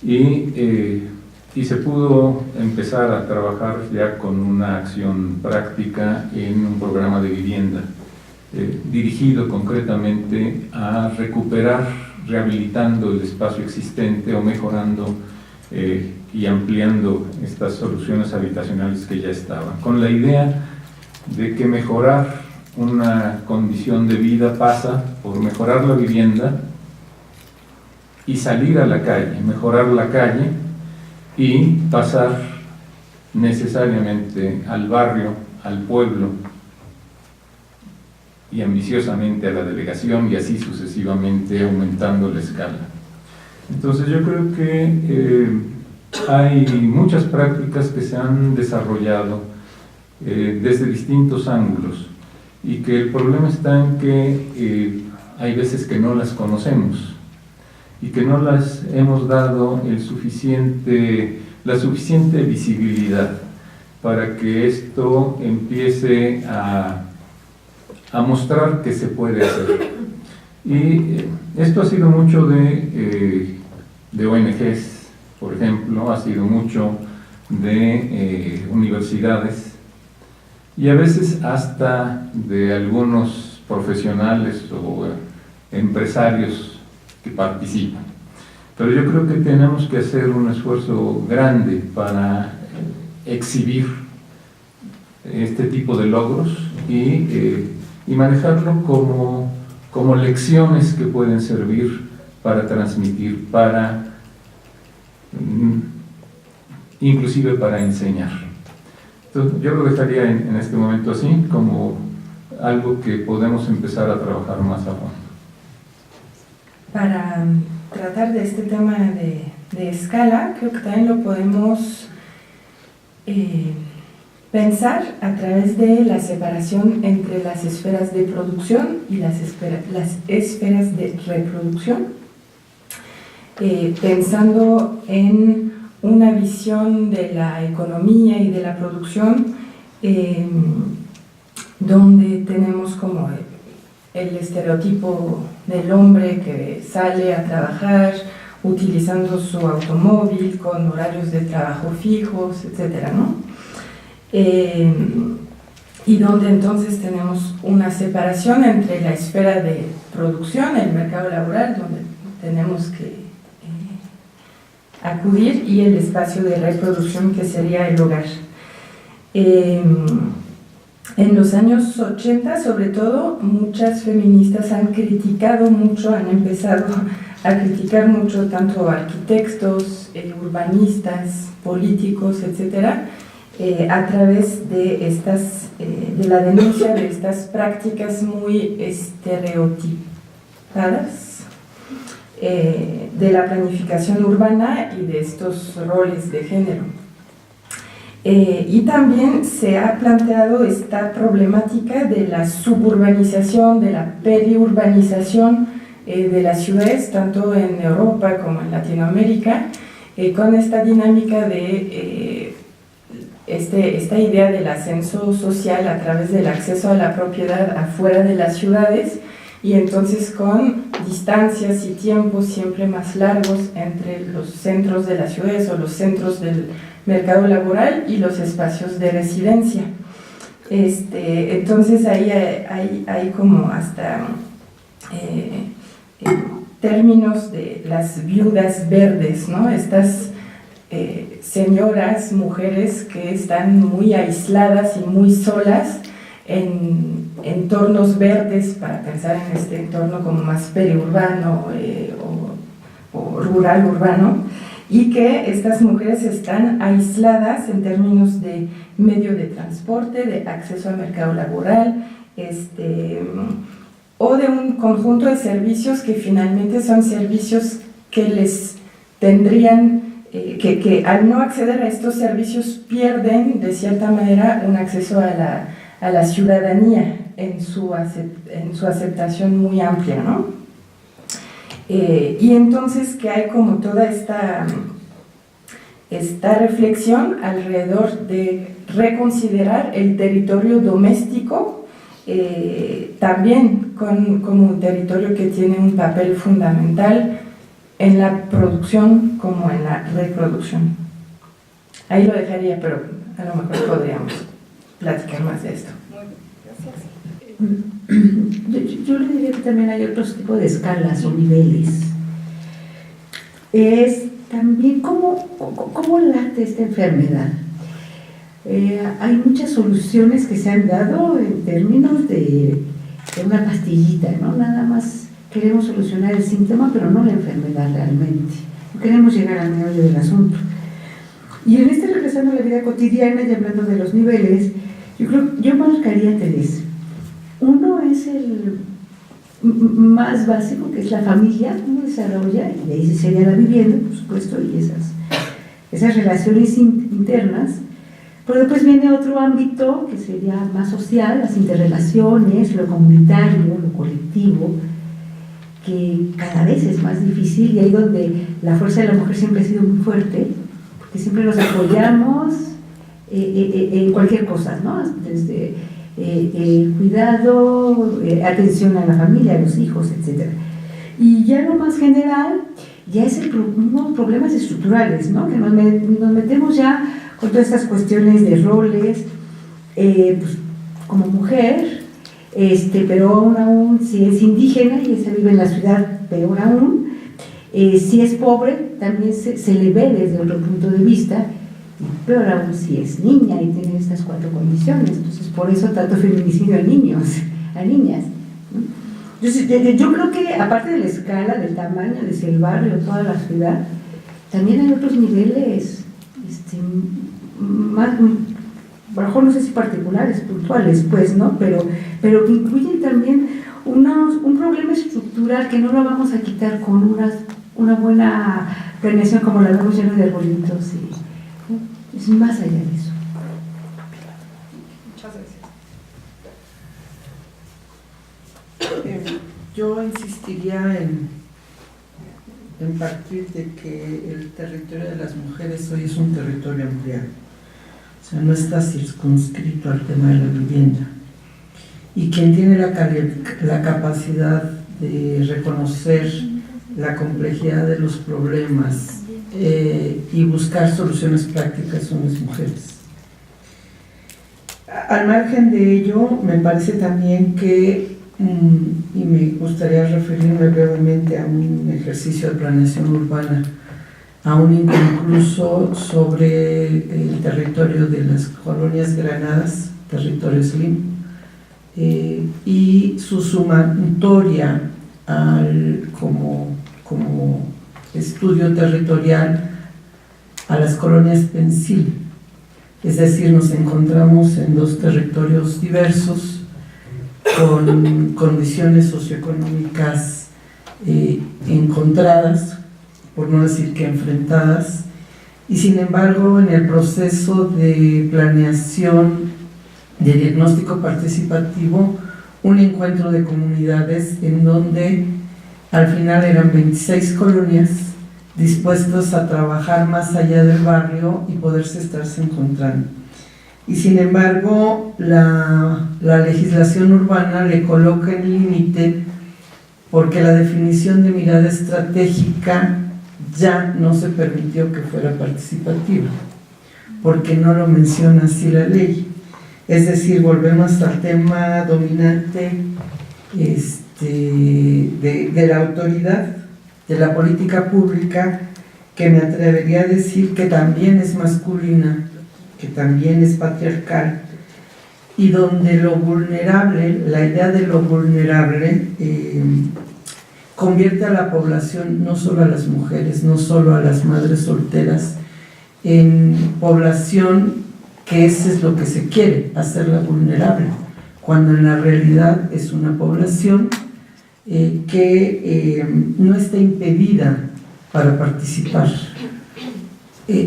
S3: y se pudo empezar a trabajar ya con una acción práctica en un programa de vivienda dirigido concretamente a recuperar, rehabilitando el espacio existente o mejorando y ampliando estas soluciones habitacionales que ya estaban, con la idea de que mejorar una condición de vida pasa por mejorar la vivienda y salir a la calle, mejorar la calle y pasar necesariamente al barrio, al pueblo y ambiciosamente a la delegación y así sucesivamente aumentando la escala. Entonces yo creo que hay muchas prácticas que se han desarrollado desde distintos ángulos y que el problema está en que hay veces que no las conocemos y que no las hemos dado la suficiente visibilidad para que esto empiece a mostrar que se puede hacer. Y esto ha sido mucho de ONGs, por ejemplo, ha sido mucho de universidades y a veces hasta de algunos profesionales o empresarios que participan. Pero yo creo que tenemos que hacer un esfuerzo grande para exhibir este tipo de logros y manejarlo como lecciones que pueden servir para transmitir, inclusive para enseñar. Entonces, yo lo dejaría en este momento así, como algo que podemos empezar a trabajar más a fondo.
S4: Para tratar de este tema de escala, creo que también lo podemos pensar a través de la separación entre las esferas de producción y las esferas de reproducción, pensando en una visión de la economía y de la producción donde tenemos como el estereotipo del hombre que sale a trabajar utilizando su automóvil con horarios de trabajo fijos, etcétera, ¿no? Y donde entonces tenemos una separación entre la esfera de producción, el mercado laboral, donde tenemos que acudir, y el espacio de reproducción, que sería el hogar. En los años 80, sobre todo, muchas feministas han criticado mucho, han empezado a criticar mucho tanto arquitectos, urbanistas, políticos, etcétera, a través de la denuncia de estas prácticas muy estereotipadas de la planificación urbana y de estos roles de género. Y también se ha planteado esta problemática de la suburbanización, de la periurbanización de las ciudades, tanto en Europa como en Latinoamérica, con esta dinámica de esta idea del ascenso social a través del acceso a la propiedad afuera de las ciudades, y entonces con distancias y tiempos siempre más largos entre los centros de las ciudades o los centros del mercado laboral y los espacios de residencia. Entonces ahí hay como hasta términos de las viudas verdes, ¿no? Estas señoras, mujeres que están muy aisladas y muy solas en entornos verdes, para pensar en este entorno como más periurbano o rural urbano, y que estas mujeres están aisladas en términos de medio de transporte, de acceso al mercado laboral, o de un conjunto de servicios que finalmente son servicios que les tendrían, que al no acceder a estos servicios pierden de cierta manera un acceso a la ciudadanía en su aceptación muy amplia, ¿no? Y entonces que hay como toda esta reflexión alrededor de reconsiderar el territorio doméstico también como un territorio que tiene un papel fundamental en la producción como en la reproducción. Ahí lo dejaría, pero a lo mejor podríamos platicar más de esto.
S7: Yo le diría que también hay otros tipos de escalas o niveles. Es también cómo late esta enfermedad. Hay muchas soluciones que se han dado en términos de una pastillita, ¿no? Nada más queremos solucionar el síntoma, pero no la enfermedad realmente. No queremos llegar al meollo del asunto. Y en este regresando a la vida cotidiana y hablando de los niveles, yo marcaría 3. Uno es el más básico, que es la familia, uno desarrolla, y de ahí sería la vivienda, por supuesto, y esas relaciones internas. Pero después viene otro ámbito que sería más social, las interrelaciones, lo comunitario, lo colectivo, que cada vez es más difícil, y ahí donde la fuerza de la mujer siempre ha sido muy fuerte, porque siempre nos apoyamos en cualquier cosa, ¿no? Desde cuidado, atención a la familia, a los hijos, etc. Y ya lo más general, ya es unos problemas estructurales, ¿no? Que nos metemos ya con todas estas cuestiones de roles, pues, como mujer, pero aún si es indígena y se vive en la ciudad, peor aún, si es pobre, también se le ve desde otro punto de vista, y peor aún si es niña y tiene estas 4 condiciones. Entonces, por eso tanto feminicidio a niños, a niñas, ¿no? Yo creo que aparte de la escala, del tamaño, de si el barrio, toda la ciudad, también hay otros niveles más, bajo, no sé si particulares, puntuales, pues, ¿no? Pero que incluyen también un problema estructural que no lo vamos a quitar con una buena planeación como la vemos llena de arbolitos, ¿no? Es más allá de eso.
S2: Muchas gracias.
S6: Yo insistiría en partir de que el territorio de las mujeres hoy es un territorio ampliado. O sea, no está circunscrito al tema de la vivienda. Y quien tiene la capacidad de reconocer la complejidad de los problemas y buscar soluciones prácticas son las mujeres. Al margen de ello, me parece también que, y me gustaría referirme brevemente a un ejercicio de planeación urbana, a un incluso sobre el territorio de las colonias granadas, territorio SLIM, y su sumatoria como estudio territorial a las colonias Pensil. Es decir, nos encontramos en 2 territorios diversos, con condiciones socioeconómicas encontradas, por no decir que enfrentadas, y sin embargo en el proceso de planeación de diagnóstico participativo, un encuentro de comunidades en donde al final eran 26 colonias dispuestos a trabajar más allá del barrio y poderse estarse encontrando. Y sin embargo, la legislación urbana le coloca el límite porque la definición de mirada estratégica ya no se permitió que fuera participativa, porque no lo menciona así la ley. Es decir, volvemos al tema dominante de la autoridad, de la política pública, que me atrevería a decir que también es masculina, que también es patriarcal, y donde lo vulnerable, la idea de lo vulnerable, convierte a la población, no solo a las mujeres, no solo a las madres solteras, en población que eso es lo que se quiere, hacerla vulnerable, cuando en la realidad es una población que no está impedida para participar.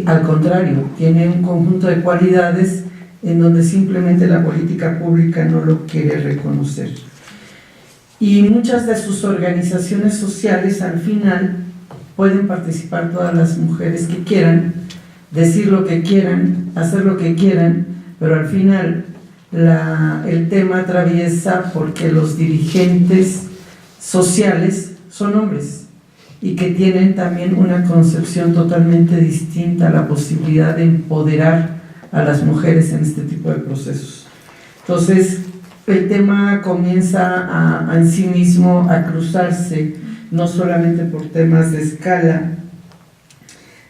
S6: Al contrario, tiene un conjunto de cualidades en donde simplemente la política pública no lo quiere reconocer. Y muchas de sus organizaciones sociales al final pueden participar todas las mujeres que quieran, decir lo que quieran, hacer lo que quieran, pero al final el tema atraviesa porque los dirigentes sociales son hombres y que tienen también una concepción totalmente distinta a la posibilidad de empoderar a las mujeres en este tipo de procesos. Entonces, el tema comienza en sí mismo a cruzarse, no solamente por temas de escala,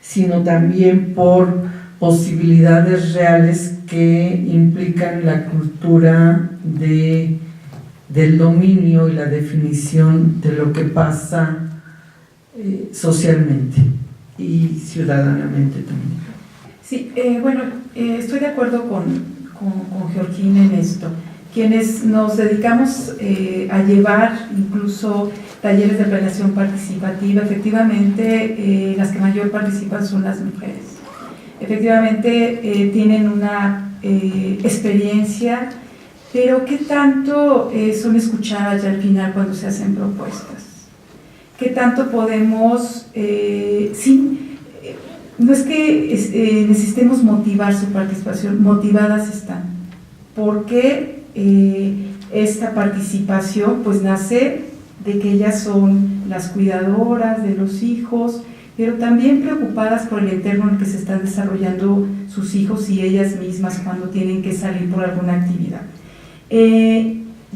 S6: sino también por posibilidades reales que implican la cultura del dominio y la definición de lo que pasa socialmente y ciudadanamente también.
S5: Sí, bueno, estoy de acuerdo con Georgina en esto. Quienes nos dedicamos a llevar incluso talleres de planeación participativa, efectivamente las que mayor participan son las mujeres. Efectivamente tienen una experiencia, pero ¿qué tanto son escuchadas ya al final cuando se hacen propuestas? ¿Qué tanto podemos, no es que necesitemos motivar su participación, motivadas están, porque esta participación pues nace de que ellas son las cuidadoras de los hijos, pero también preocupadas por el entorno en el que se están desarrollando sus hijos y ellas mismas cuando tienen que salir por alguna actividad.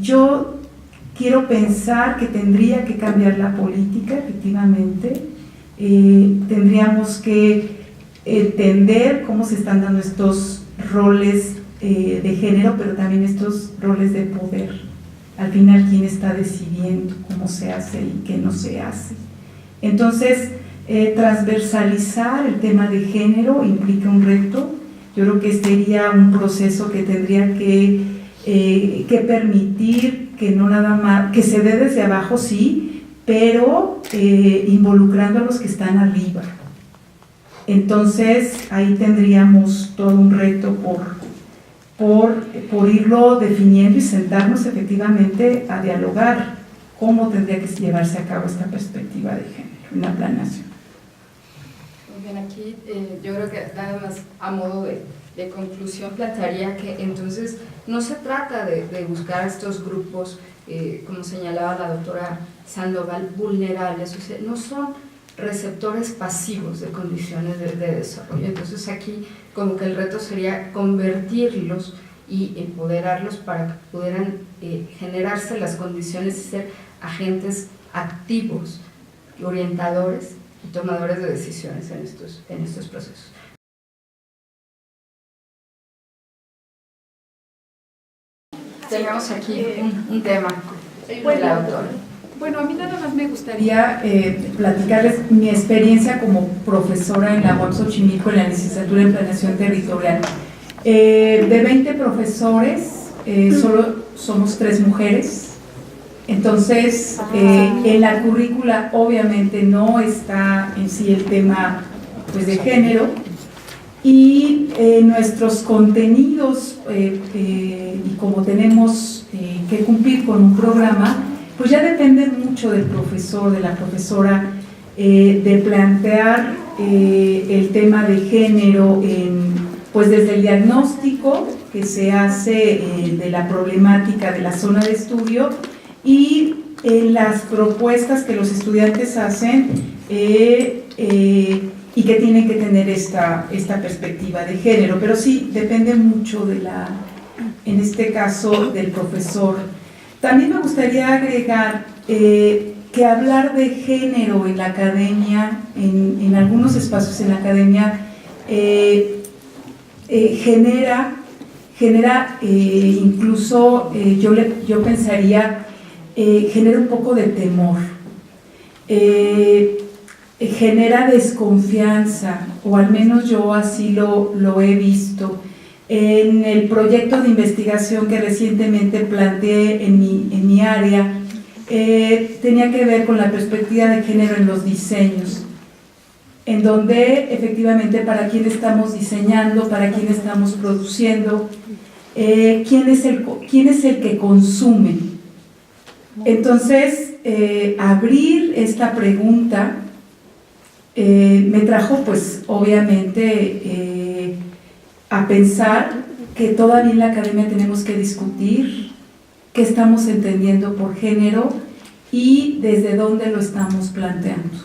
S5: Yo quiero pensar que tendría que cambiar la política, efectivamente. Tendríamos que entender cómo se están dando estos roles de género, pero también estos roles de poder. Al final, ¿quién está decidiendo cómo se hace y qué no se hace? Entonces, transversalizar el tema de género implica un reto. Yo creo que sería un proceso que tendría que permitir que no nada más, que se dé desde abajo, sí, pero involucrando a los que están arriba. Entonces, ahí tendríamos todo un reto por irlo definiendo y sentarnos efectivamente a dialogar cómo tendría que llevarse a cabo esta perspectiva de género en la planeación.
S2: Muy bien, aquí yo creo que nada más a modo de conclusión plantearía que entonces no se trata de buscar estos grupos, como señalaba la doctora Sandoval, vulnerables, o sea, no son receptores pasivos de condiciones de desarrollo. Entonces aquí como que el reto sería convertirlos y empoderarlos para que pudieran generarse las condiciones y ser agentes activos, orientadores y tomadores de decisiones en estos procesos. Tenemos aquí un tema de la autora.
S5: Bueno, a mí nada más me gustaría platicarles mi experiencia como profesora en la UAM Xochimilco en la licenciatura en Planeación Territorial. De 20 profesores, solo somos 3 mujeres. Entonces, en la currícula obviamente no está en sí el tema pues, de género, y nuestros contenidos, y como tenemos que cumplir con un programa, pues ya depende mucho del profesor, de la profesora, de plantear el tema de género pues desde el diagnóstico que se hace de la problemática de la zona de estudio y las propuestas que los estudiantes hacen y que tienen que tener esta perspectiva de género, pero sí depende mucho en este caso del profesor. También me gustaría agregar que hablar de género en la academia, en algunos espacios en la academia, genera incluso, yo pensaría, genera un poco de temor, genera desconfianza, o al menos yo así lo he visto. En el proyecto de investigación que recientemente planteé en mi área, tenía que ver con la perspectiva de género en los diseños, en donde efectivamente para quién estamos diseñando, para quién estamos produciendo, quién es el que consume. Entonces, abrir esta pregunta me trajo pues obviamente a pensar que todavía en la academia tenemos que discutir qué estamos entendiendo por género y desde dónde lo estamos planteando.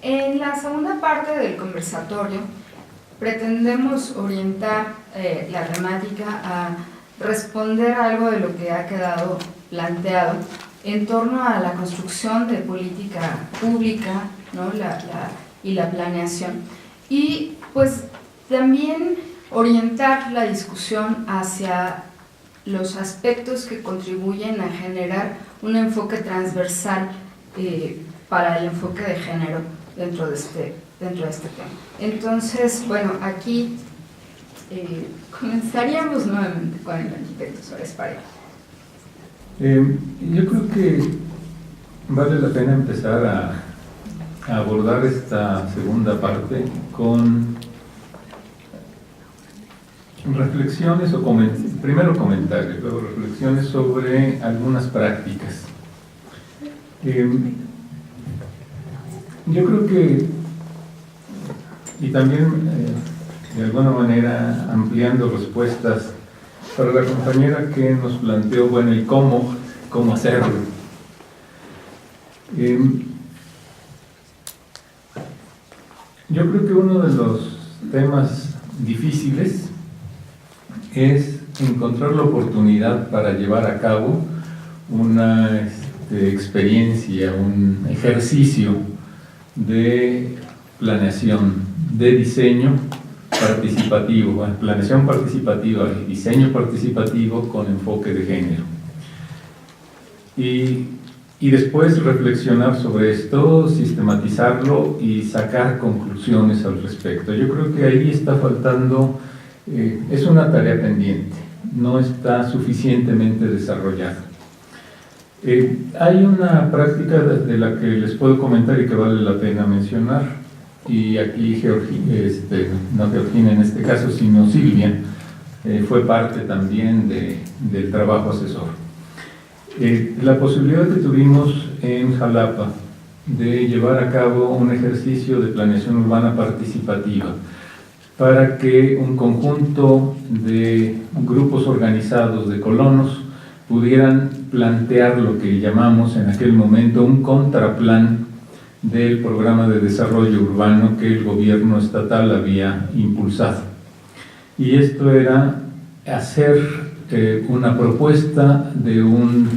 S2: En la segunda parte del conversatorio pretendemos orientar la temática a responder algo de lo que ha quedado planteado en torno a la construcción de política pública, ¿no? y la planeación, y pues también orientar la discusión hacia los aspectos que contribuyen a generar un enfoque transversal para el enfoque de género dentro de este tema. Entonces, bueno, aquí comenzaríamos nuevamente con el arquitecto Suárez Pareja.
S3: Yo creo que vale la pena empezar a abordar esta segunda parte con reflexiones o primero comentarios, luego reflexiones sobre algunas prácticas. Yo creo que, y también de alguna manera ampliando respuestas para la compañera que nos planteó, bueno, y cómo hacerlo. Yo creo que uno de los temas difíciles es encontrar la oportunidad para llevar a cabo una experiencia, un ejercicio de planeación, de diseño participativo, bueno, planeación participativa y diseño participativo con enfoque de género. Y después reflexionar sobre esto, sistematizarlo y sacar conclusiones al respecto. Yo creo que ahí está faltando, es una tarea pendiente, no está suficientemente desarrollada. Hay una práctica de la que les puedo comentar y que vale la pena mencionar, y aquí no Georgina en este caso, sino Silvia, fue parte también del trabajo asesor. La posibilidad que tuvimos en Jalapa de llevar a cabo un ejercicio de planeación urbana participativa para que un conjunto de grupos organizados de colonos pudieran plantear lo que llamamos en aquel momento un contraplan del programa de desarrollo urbano que el gobierno estatal había impulsado. Y esto era hacer una propuesta de un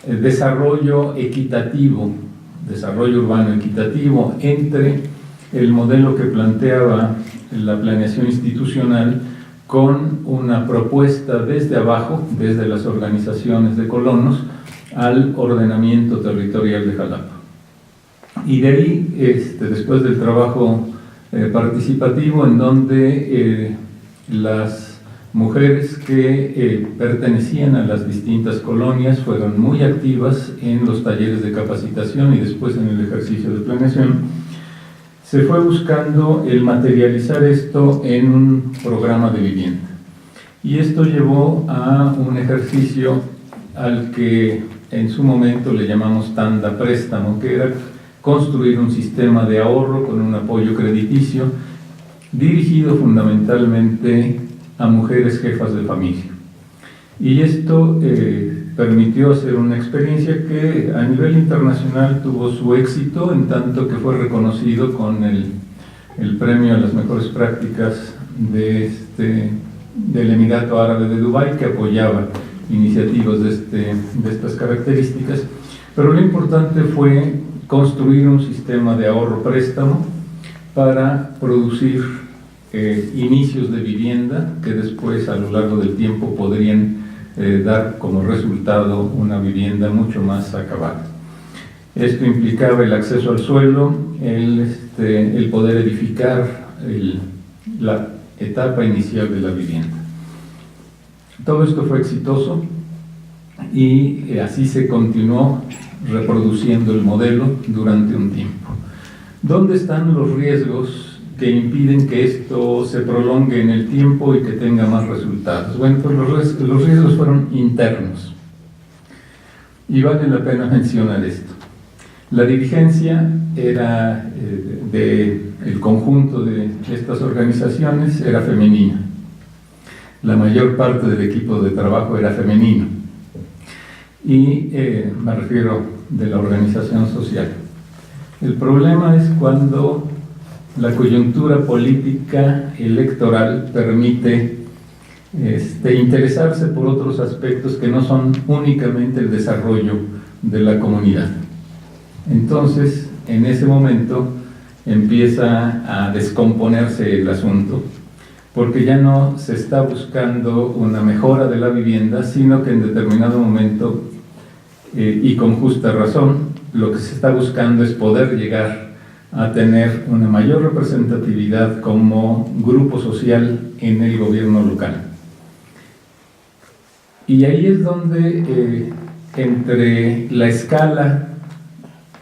S3: desarrollo equitativo, desarrollo urbano equitativo entre el modelo que planteaba la planeación institucional con una propuesta desde abajo, desde las organizaciones de colonos, al ordenamiento territorial de Jalapa. Y de ahí, después del trabajo participativo, en donde las mujeres que pertenecían a las distintas colonias fueron muy activas en los talleres de capacitación y después en el ejercicio de planeación, se fue buscando el materializar esto en un programa de vivienda. Y esto llevó a un ejercicio al que en su momento le llamamos tanda préstamo, que era construir un sistema de ahorro con un apoyo crediticio dirigido fundamentalmente a mujeres jefas de familia. Y esto permitió hacer una experiencia que a nivel internacional tuvo su éxito, en tanto que fue reconocido con el premio a las mejores prácticas del Emirato Árabe de Dubái, que apoyaba iniciativas de estas características. Pero lo importante fue construir un sistema de ahorro-préstamo para producir inicios de vivienda que después a lo largo del tiempo podrían dar como resultado una vivienda mucho más acabada. Esto implicaba el acceso al suelo, el poder edificar la etapa inicial de la vivienda. Todo esto fue exitoso y así se continuó reproduciendo el modelo durante un tiempo. ¿Dónde están los riesgos que impiden que esto se prolongue en el tiempo y que tenga más resultados? Bueno, pues los riesgos fueron internos. Y vale la pena mencionar esto. La dirigencia era del conjunto de estas organizaciones era femenina. La mayor parte del equipo de trabajo era femenino. Y me refiero de la organización social. El problema es cuando la coyuntura política electoral permite interesarse por otros aspectos que no son únicamente el desarrollo de la comunidad. Entonces, en ese momento empieza a descomponerse el asunto, porque ya no se está buscando una mejora de la vivienda, sino que en determinado momento, y con justa razón, lo que se está buscando es poder llegar a tener una mayor representatividad como grupo social en el gobierno local. Y ahí es donde entre la escala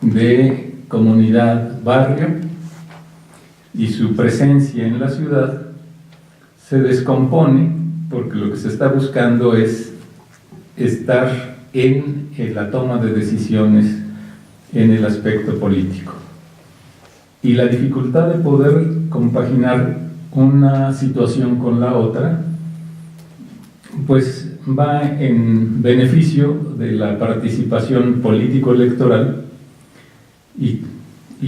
S3: de comunidad, barrio y su presencia en la ciudad se descompone, porque lo que se está buscando es estar en la toma de decisiones en el aspecto político. Y la dificultad de poder compaginar una situación con la otra, pues va en beneficio de la participación político-electoral y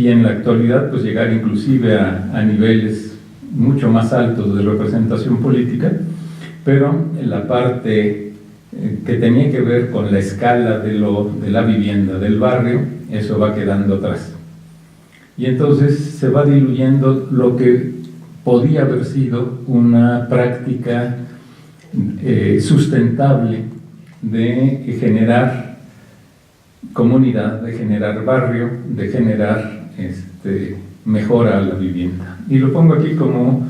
S3: en la actualidad pues llegar inclusive a niveles mucho más altos de representación política, pero en la parte que tenía que ver con la escala de la vivienda, del barrio, eso va quedando atrás. Y entonces se va diluyendo lo que podía haber sido una práctica sustentable de generar comunidad, de generar barrio, de generar mejora a la vivienda. Y lo pongo aquí como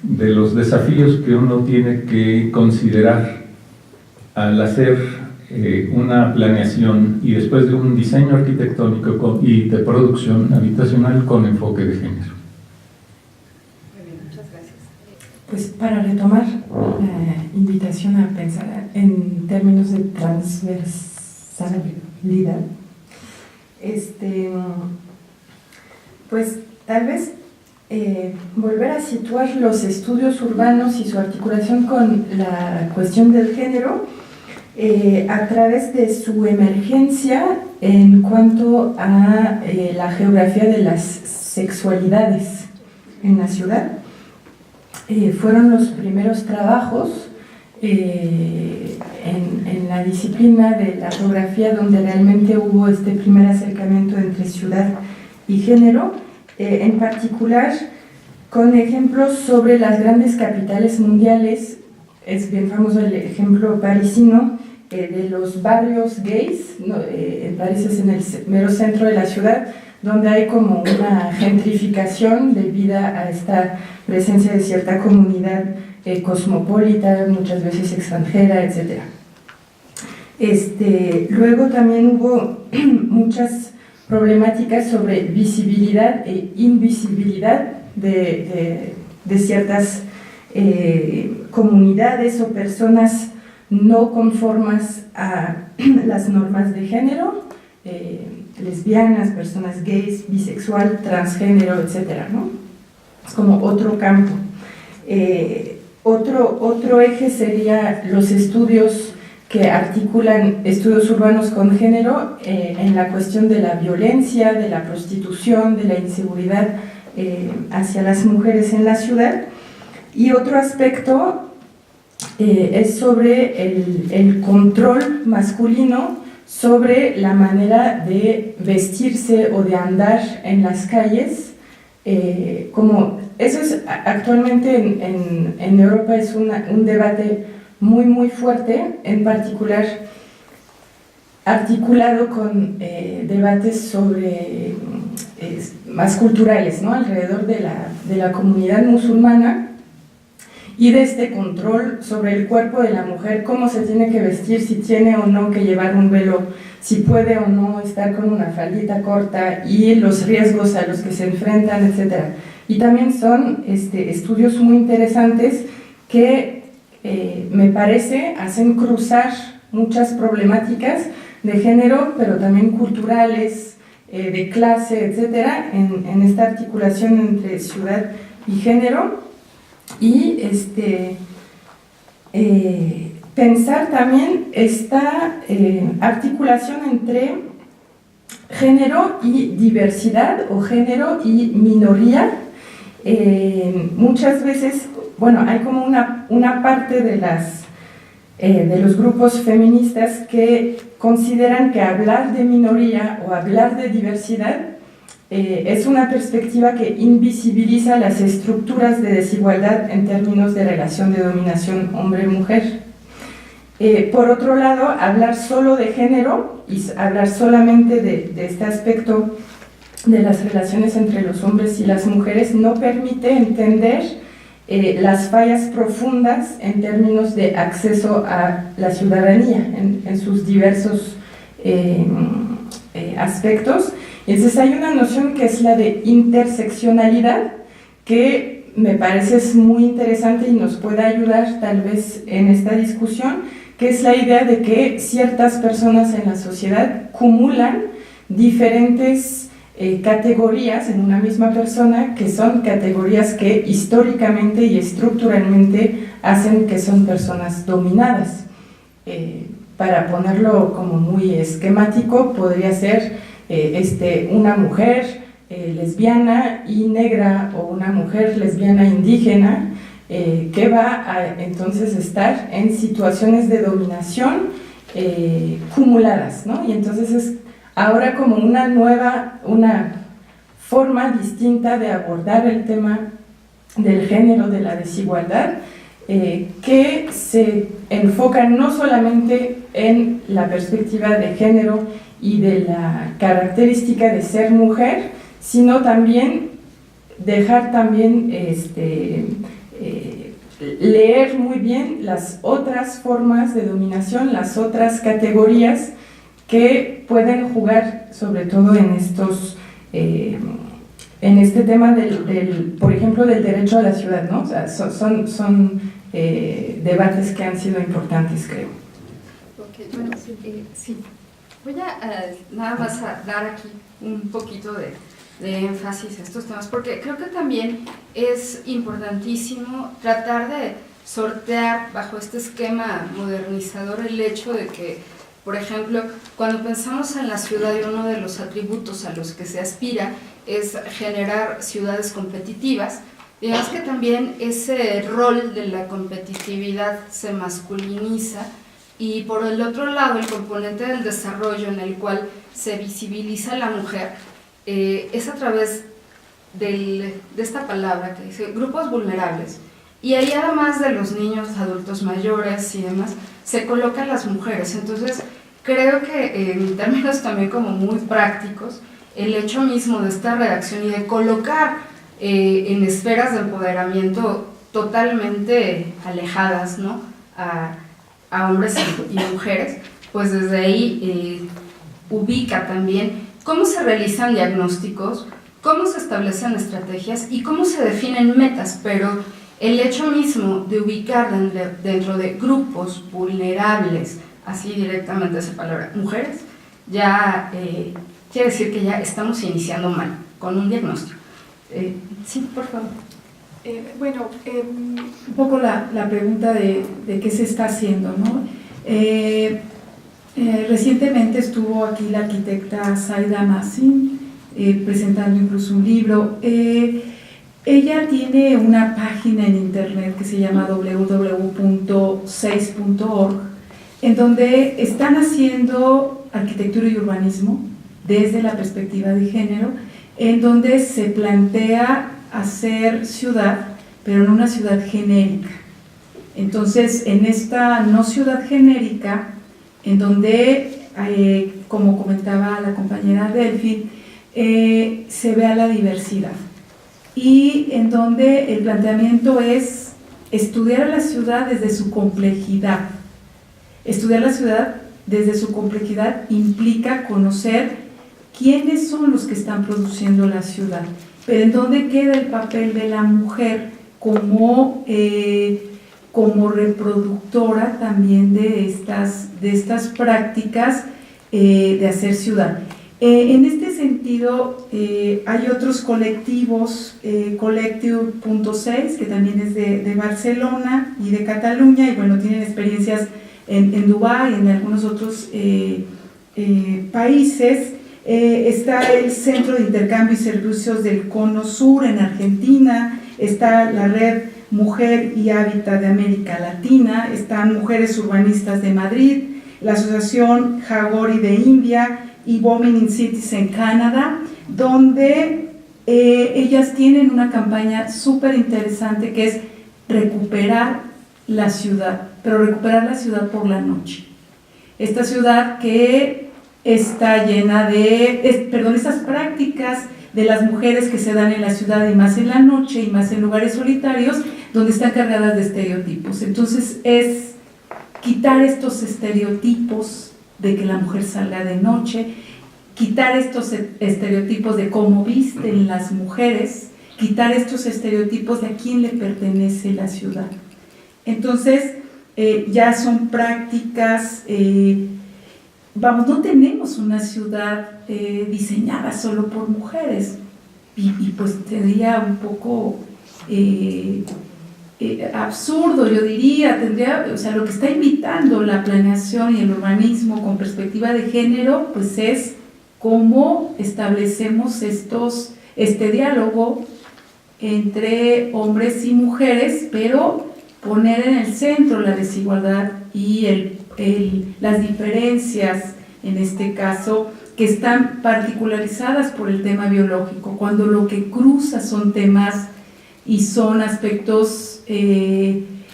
S3: de los desafíos que uno tiene que considerar al hacer una planeación y después de un diseño arquitectónico y de producción habitacional con enfoque de género.
S2: Muy bien, muchas gracias.
S4: Pues para retomar la invitación a pensar en términos de transversalidad, pues tal vez volver a situar los estudios urbanos y su articulación con la cuestión del género a través de su emergencia en cuanto a la geografía de las sexualidades en la ciudad. Fueron los primeros trabajos en la disciplina de la geografía donde realmente hubo este primer acercamiento entre ciudad y género, en particular con ejemplos sobre las grandes capitales mundiales. Es bien famoso el ejemplo parisino de los barrios gays, ¿no? En París es en el mero centro de la ciudad, donde hay como una gentrificación debido a esta presencia de cierta comunidad cosmopolita, muchas veces extranjera, etc. Luego también hubo muchas problemáticas sobre visibilidad e invisibilidad de ciertas comunidades o personas no conformas a las normas de género, lesbianas, personas gays, bisexual, transgénero, etc., ¿no? Es como otro campo. Otro eje sería los estudios que articulan estudios urbanos con género en la cuestión de la violencia, de la prostitución, de la inseguridad hacia las mujeres en la ciudad. Y otro aspecto es sobre el control masculino sobre la manera de vestirse o de andar en las calles. Como eso es actualmente en Europa es un debate muy muy fuerte, en particular articulado con debates sobre más culturales, ¿no? Alrededor de la comunidad musulmana y de este control sobre el cuerpo de la mujer, cómo se tiene que vestir, si tiene o no que llevar un velo, si puede o no estar con una faldita corta y los riesgos a los que se enfrentan, etc. Y también son estudios muy interesantes que me parece hacen cruzar muchas problemáticas de género, pero también culturales, de clase, etcétera, en esta articulación entre ciudad y género, y pensar también esta articulación entre género y diversidad o género y minoría. Muchas veces, bueno, hay como una parte de los grupos feministas que consideran que hablar de minoría o hablar de diversidad es una perspectiva que invisibiliza las estructuras de desigualdad en términos de relación de dominación hombre-mujer. Por otro lado, hablar solo de género y hablar solamente de este aspecto de las relaciones entre los hombres y las mujeres no permite entender las fallas profundas en términos de acceso a la ciudadanía en sus diversos aspectos. Entonces hay una noción que es la de interseccionalidad, que me parece es muy interesante y nos puede ayudar tal vez en esta discusión, que es la idea de que ciertas personas en la sociedad acumulan diferentes categorías en una misma persona, que son categorías que históricamente y estructuralmente hacen que son personas dominadas. Para ponerlo como muy esquemático, podría ser una mujer lesbiana y negra, o una mujer lesbiana indígena, que va a entonces estar en situaciones de dominación cumuladas, ¿no? Y entonces es ahora como una forma distinta de abordar el tema del género, de la desigualdad, que se enfoca no solamente en la perspectiva de género y de la característica de ser mujer, sino también dejar también leer muy bien las otras formas de dominación, las otras categorías que pueden jugar sobre todo en estos en este tema por ejemplo, del derecho a la ciudad, ¿no? O sea, son debates que han sido importantes, creo.
S2: Ok, bueno, sí. Voy a nada más a dar aquí un poquito de énfasis a estos temas, porque creo que también es importantísimo tratar de sortear bajo este esquema modernizador el hecho de que, por ejemplo, cuando pensamos en la ciudad, y uno de los atributos a los que se aspira es generar ciudades competitivas, digamos que también ese rol de la competitividad se masculiniza, y por el otro lado el componente del desarrollo en el cual se visibiliza a la mujer es a través de esta palabra que dice grupos vulnerables, y ahí además de los niños, adultos mayores y demás, se colocan las mujeres. Entonces creo que en términos también como muy prácticos, el hecho mismo de esta redacción y de colocar en esferas de empoderamiento totalmente alejadas, ¿no?, a hombres y mujeres, pues desde ahí ubica también cómo se realizan diagnósticos, cómo se establecen estrategias y cómo se definen metas, pero el hecho mismo de ubicar dentro de grupos vulnerables, así directamente esa palabra, mujeres, ya quiere decir que ya estamos iniciando mal, con un diagnóstico. Sí, por favor.
S5: Un poco la pregunta de qué se está haciendo, ¿no? Recientemente estuvo aquí la arquitecta Zaida Massin presentando incluso un libro. Ella tiene una página en internet que se llama www.6.org, en donde están haciendo arquitectura y urbanismo desde la perspectiva de género, en donde se plantea hacer ciudad, pero no una ciudad genérica. Entonces, en esta no ciudad genérica, en donde, como comentaba la compañera Delphi, se vea la diversidad, y en donde el planteamiento es estudiar la ciudad desde su complejidad. Estudiar la ciudad desde su complejidad implica conocer quiénes son los que están produciendo la ciudad, pero en dónde queda el papel de la mujer como reproductora también de estas prácticas de hacer ciudad. En este sentido, hay otros colectivos, Collective.6, que también es de Barcelona y de Cataluña, y bueno, tienen experiencias en Dubái y en algunos otros países. Está el Centro de Intercambio y Servicios del Cono Sur en Argentina, está la Red Mujer y Hábitat de América Latina, están Mujeres Urbanistas de Madrid, la Asociación Jagori de India y Women in Cities en Canadá, donde ellas tienen una campaña súper interesante que es recuperar la ciudad, pero recuperar la ciudad por la noche. Esta ciudad que está llena de, estas prácticas de las mujeres que se dan en la ciudad y más en la noche y más en lugares solitarios, donde están cargadas de estereotipos. Entonces es quitar estos estereotipos de que la mujer salga de noche, quitar estos estereotipos de cómo visten las mujeres, quitar estos estereotipos de a quién le pertenece la ciudad. Entonces, ya son prácticas, no tenemos una ciudad diseñada solo por mujeres, y pues sería un poco absurdo, yo diría, lo que está invitando la planeación y el urbanismo con perspectiva de género, pues es cómo establecemos este diálogo entre hombres y mujeres, pero poner en el centro la desigualdad y las diferencias, en este caso, que están particularizadas por el tema biológico, cuando lo que cruza son temas y son aspectos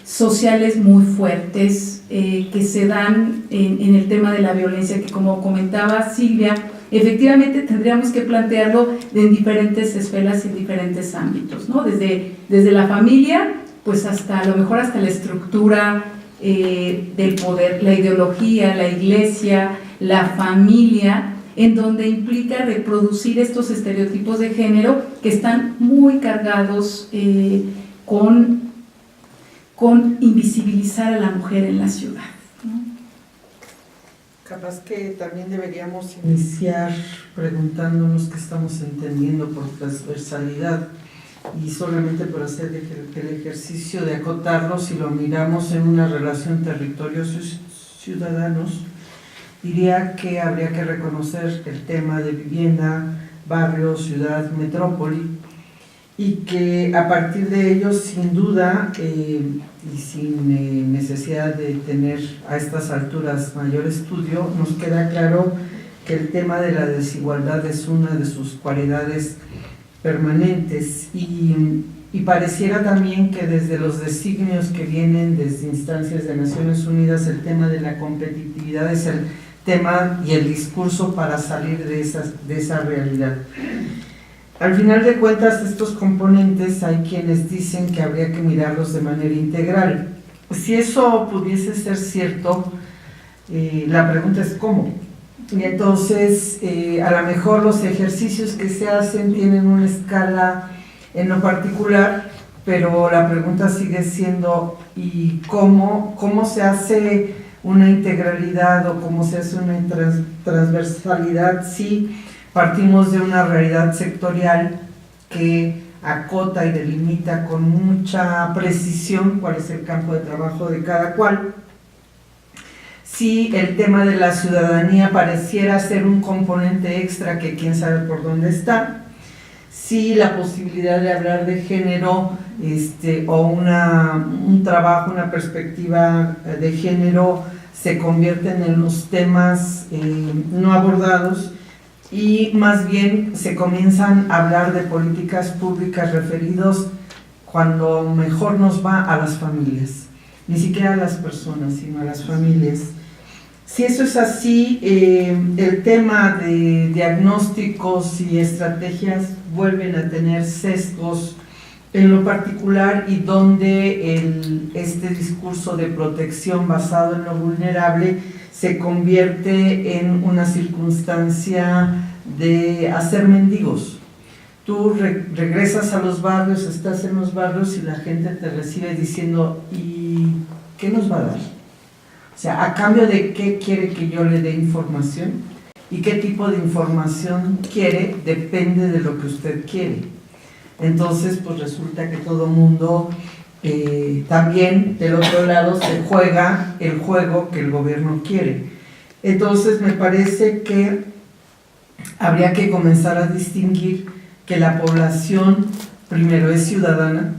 S5: sociales muy fuertes que se dan en el tema de la violencia, que como comentaba Silvia, efectivamente tendríamos que plantearlo en diferentes esferas y en diferentes ámbitos, ¿no? Desde la familia, pues hasta a lo mejor hasta la estructura del poder, la ideología, la iglesia, la familia, en donde implica reproducir estos estereotipos de género que están muy cargados con invisibilizar a la mujer en la ciudad, ¿no?
S6: Capaz que también deberíamos iniciar preguntándonos qué estamos entendiendo por transversalidad, y solamente por hacer el ejercicio de acotarlo, si lo miramos en una relación territorios-ciudadanos, diría que habría que reconocer el tema de vivienda, barrio, ciudad, metrópoli, y que a partir de ello, sin duda, y sin necesidad de tener a estas alturas mayor estudio, nos queda claro que el tema de la desigualdad es una de sus cualidades permanentes, y pareciera también que desde los designios que vienen desde instancias de Naciones Unidas, el tema de la competitividad es el tema y el discurso para salir de esa realidad. Al final de cuentas, estos componentes hay quienes dicen que habría que mirarlos de manera integral. Si eso pudiese ser cierto, la pregunta es ¿cómo? Y entonces, a lo mejor los ejercicios que se hacen tienen una escala en lo particular, pero la pregunta sigue siendo ¿y cómo se hace una integralidad o cómo se hace una transversalidad si partimos de una realidad sectorial que acota y delimita con mucha precisión cuál es el campo de trabajo de cada cual? Si el tema de la ciudadanía pareciera ser un componente extra que quién sabe por dónde está, si la posibilidad de hablar de género o un trabajo, una perspectiva de género se convierten en los temas no abordados, y más bien se comienzan a hablar de políticas públicas referidos cuando mejor nos va a las familias, ni siquiera a las personas, sino a las familias. Si eso es así, el tema de diagnósticos y estrategias vuelven a tener sesgos en lo particular, y donde este discurso de protección basado en lo vulnerable se convierte en una circunstancia de hacer mendigos. Tú regresas a los barrios, estás en los barrios y la gente te recibe diciendo ¿y qué nos va a dar? O sea, ¿a cambio de qué quiere que yo le dé información? y qué tipo de información quiere depende de lo que usted quiere. Entonces, pues resulta que todo mundo también del otro lado se juega el juego que el gobierno quiere. Entonces, me parece que habría que comenzar a distinguir que la población, primero, es ciudadana,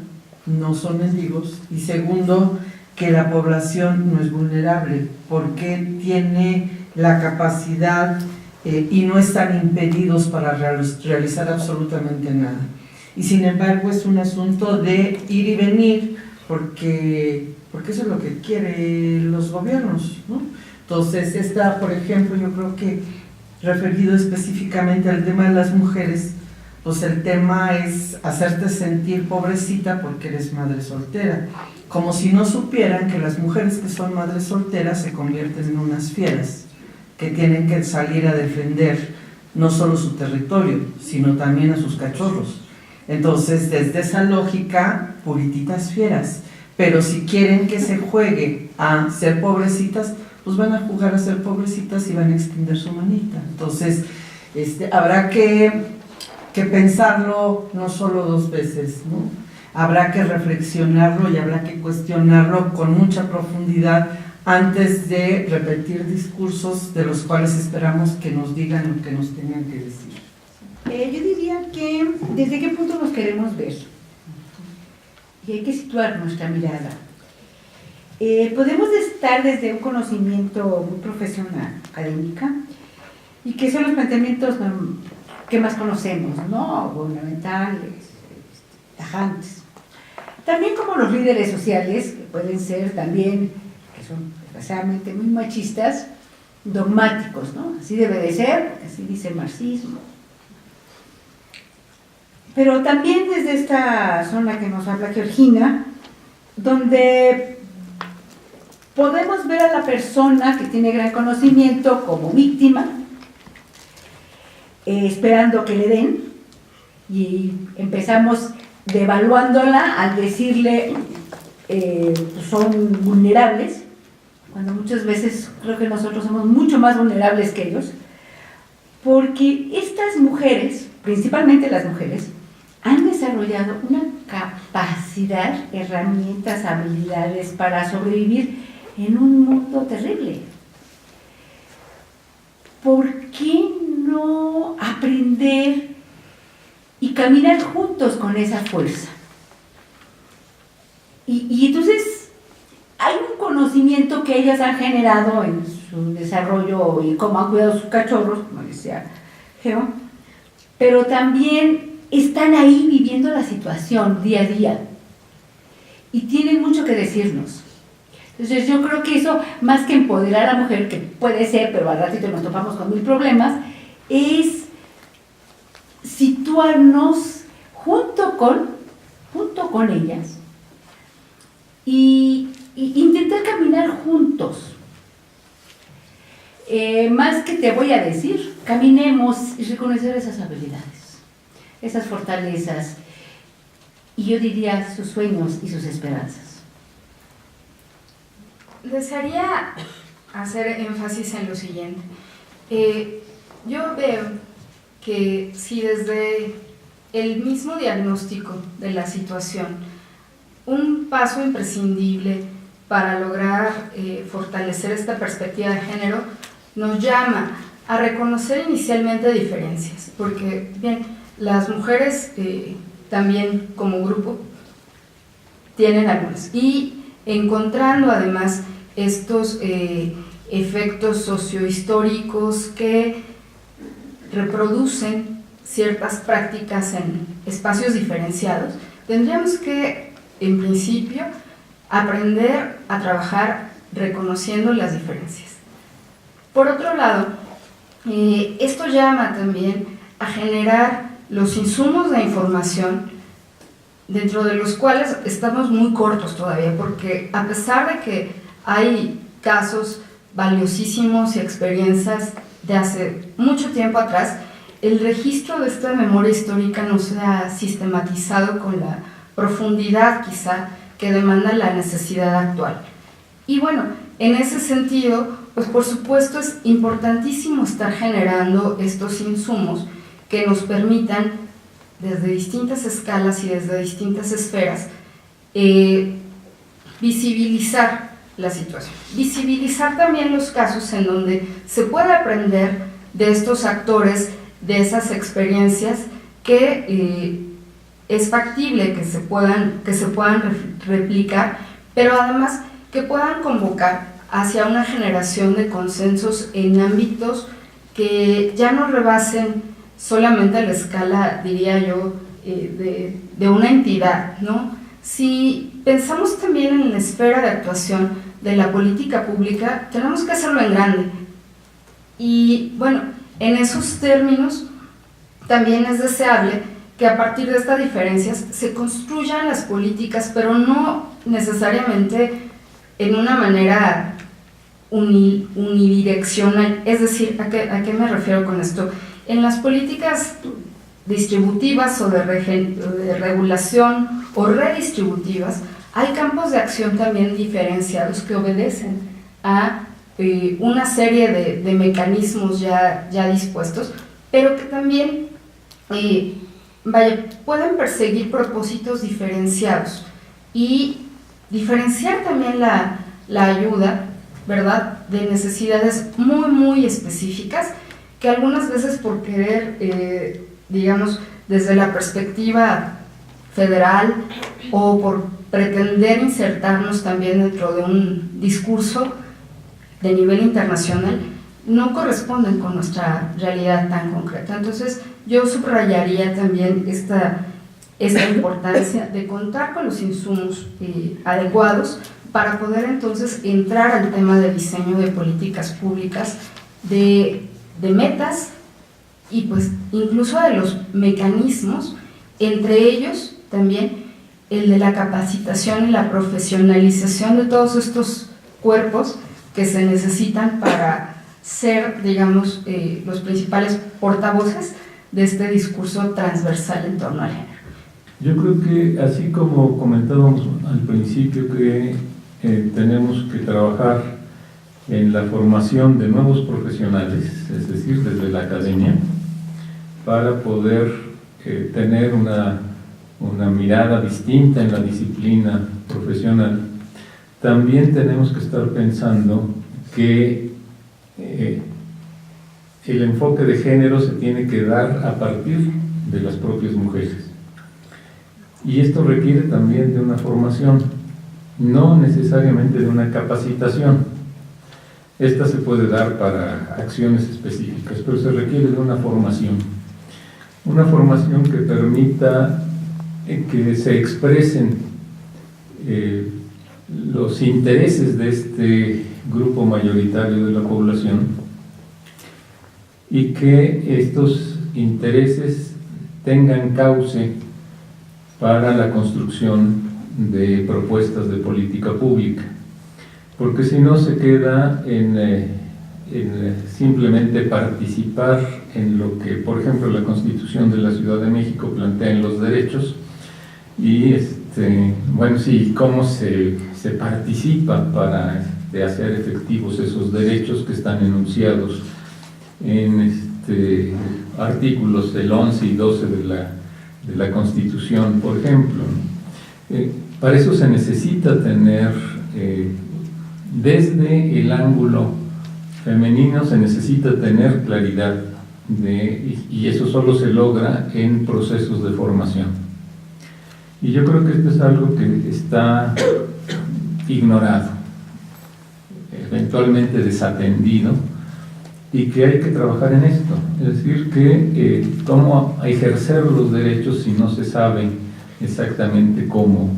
S6: no son mendigos, y segundo, que la población no es vulnerable, porque tiene la capacidad y no están impedidos para realizar absolutamente nada. Y sin embargo es un asunto de ir y venir, porque eso es lo que quieren los gobiernos, ¿no? Entonces, por ejemplo, yo creo que referido específicamente al tema de las mujeres, pues el tema es hacerte sentir pobrecita porque eres madre soltera, como si no supieran que las mujeres que son madres solteras se convierten en unas fieras, que tienen que salir a defender no solo su territorio, sino también a sus cachorros. Entonces, desde esa lógica, purititas fieras, pero si quieren que se juegue a ser pobrecitas, pues van a jugar a ser pobrecitas y van a extender su manita. Entonces, habrá que pensarlo no solo dos veces, ¿no? Habrá que reflexionarlo y habrá que cuestionarlo con mucha profundidad antes de repetir discursos de los cuales esperamos que nos digan lo que nos tengan que decir.
S7: Yo diría que desde qué punto nos queremos ver y hay que situar nuestra mirada. Podemos estar desde un conocimiento muy profesional, académica, y que son los planteamientos que más conocemos, ¿no? Gubernamentales, tajantes. También como los líderes sociales, que pueden ser también, que son desgraciadamente muy machistas, dogmáticos, ¿no? Así debe de ser, así dice el marxismo. Pero también desde esta zona que nos habla Georgina, donde podemos ver a la persona que tiene gran conocimiento como víctima, esperando que le den, y empezamos devaluándola al decirle pues son vulnerables, cuando muchas veces creo que nosotros somos mucho más vulnerables que ellos, porque estas mujeres, principalmente las mujeres, han desarrollado una capacidad, herramientas, habilidades para sobrevivir en un mundo terrible. ¿Por qué no aprender y caminar juntos con esa fuerza? Y entonces hay un conocimiento que ellas han generado en su desarrollo y cómo han cuidado sus cachorros, como decía Geo, pero también están ahí viviendo la situación día a día y tienen mucho que decirnos. Entonces yo creo que eso, más que empoderar a la mujer, que puede ser, pero al ratito nos topamos con 1000 problemas, es situarnos junto con ellas y intentar caminar juntos. Más que te voy a decir, caminemos y reconocer esas habilidades, esas fortalezas, y yo diría sus sueños y sus esperanzas.
S2: Desearía hacer énfasis en lo siguiente. Yo veo que si desde el mismo diagnóstico de la situación, un paso imprescindible para lograr fortalecer esta perspectiva de género nos llama a reconocer inicialmente diferencias, porque bien, las mujeres también como grupo tienen algunas, y encontrando además estos efectos sociohistóricos que reproducen ciertas prácticas en espacios diferenciados, tendríamos que, en principio, aprender a trabajar reconociendo las diferencias. Por otro lado, esto llama también a generar los insumos de información dentro de los cuales estamos muy cortos todavía, porque a pesar de que hay casos valiosísimos y experiencias de hace mucho tiempo atrás, el registro de esta memoria histórica no se ha sistematizado con la profundidad quizá que demanda la necesidad actual. Y bueno, en ese sentido, pues por supuesto es importantísimo estar generando estos insumos que nos permitan, desde distintas escalas y desde distintas esferas, visibilizar la situación. Visibilizar también los casos en donde se puede aprender de estos actores, de esas experiencias que es factible que se puedan replicar, pero además que puedan convocar hacia una generación de consensos en ámbitos que ya no rebasen solamente la escala, diría yo, de una entidad, ¿no? Si pensamos también en la esfera de actuación de la política pública, tenemos que hacerlo en grande. Y bueno, en esos términos también es deseable que a partir de estas diferencias se construyan las políticas, pero no necesariamente en una manera unidireccional. Es decir, ¿a qué me refiero con esto? En las políticas distributivas o de regulación o redistributivas, hay campos de acción también diferenciados que obedecen a una serie de mecanismos ya dispuestos, pero que también pueden perseguir propósitos diferenciados y diferenciar también la ayuda, ¿verdad?, de necesidades muy específicas, que algunas veces por querer, digamos, desde la perspectiva federal o por pretender insertarnos también dentro de un discurso de nivel internacional, no corresponden con nuestra realidad tan concreta. Entonces, yo subrayaría también esta importancia de contar con los insumos adecuados para poder entonces entrar al tema de diseño de políticas públicas, de metas y pues incluso de los mecanismos, entre ellos también el de la capacitación y la profesionalización de todos estos cuerpos que se necesitan para ser, digamos, los principales portavoces de este discurso transversal en torno al género.
S3: Yo creo que, así como comentábamos al principio, que tenemos que trabajar en la formación de nuevos profesionales, es decir, desde la academia, para poder tener una mirada distinta en la disciplina profesional. También tenemos que estar pensando que el enfoque de género se tiene que dar a partir de las propias mujeres. Y esto requiere también de una formación, no necesariamente de una capacitación. Esta se puede dar para acciones específicas, pero se requiere de una formación que permita que se expresen los intereses de este grupo mayoritario de la población y que estos intereses tengan cauce para la construcción de propuestas de política pública, porque si no se queda en simplemente participar en lo que, por ejemplo, la Constitución de la Ciudad de México plantea en los derechos y bueno, sí, cómo se participa para hacer efectivos esos derechos que están enunciados en artículos del 11 y 12 de la Constitución, por ejemplo. Para eso se necesita tener, desde el ángulo femenino, se necesita tener claridad, y eso solo se logra en procesos de formación. Y yo creo que esto es algo que está ignorado, eventualmente desatendido, y que hay que trabajar en esto. Es decir, que cómo ejercer los derechos si no se sabe exactamente cómo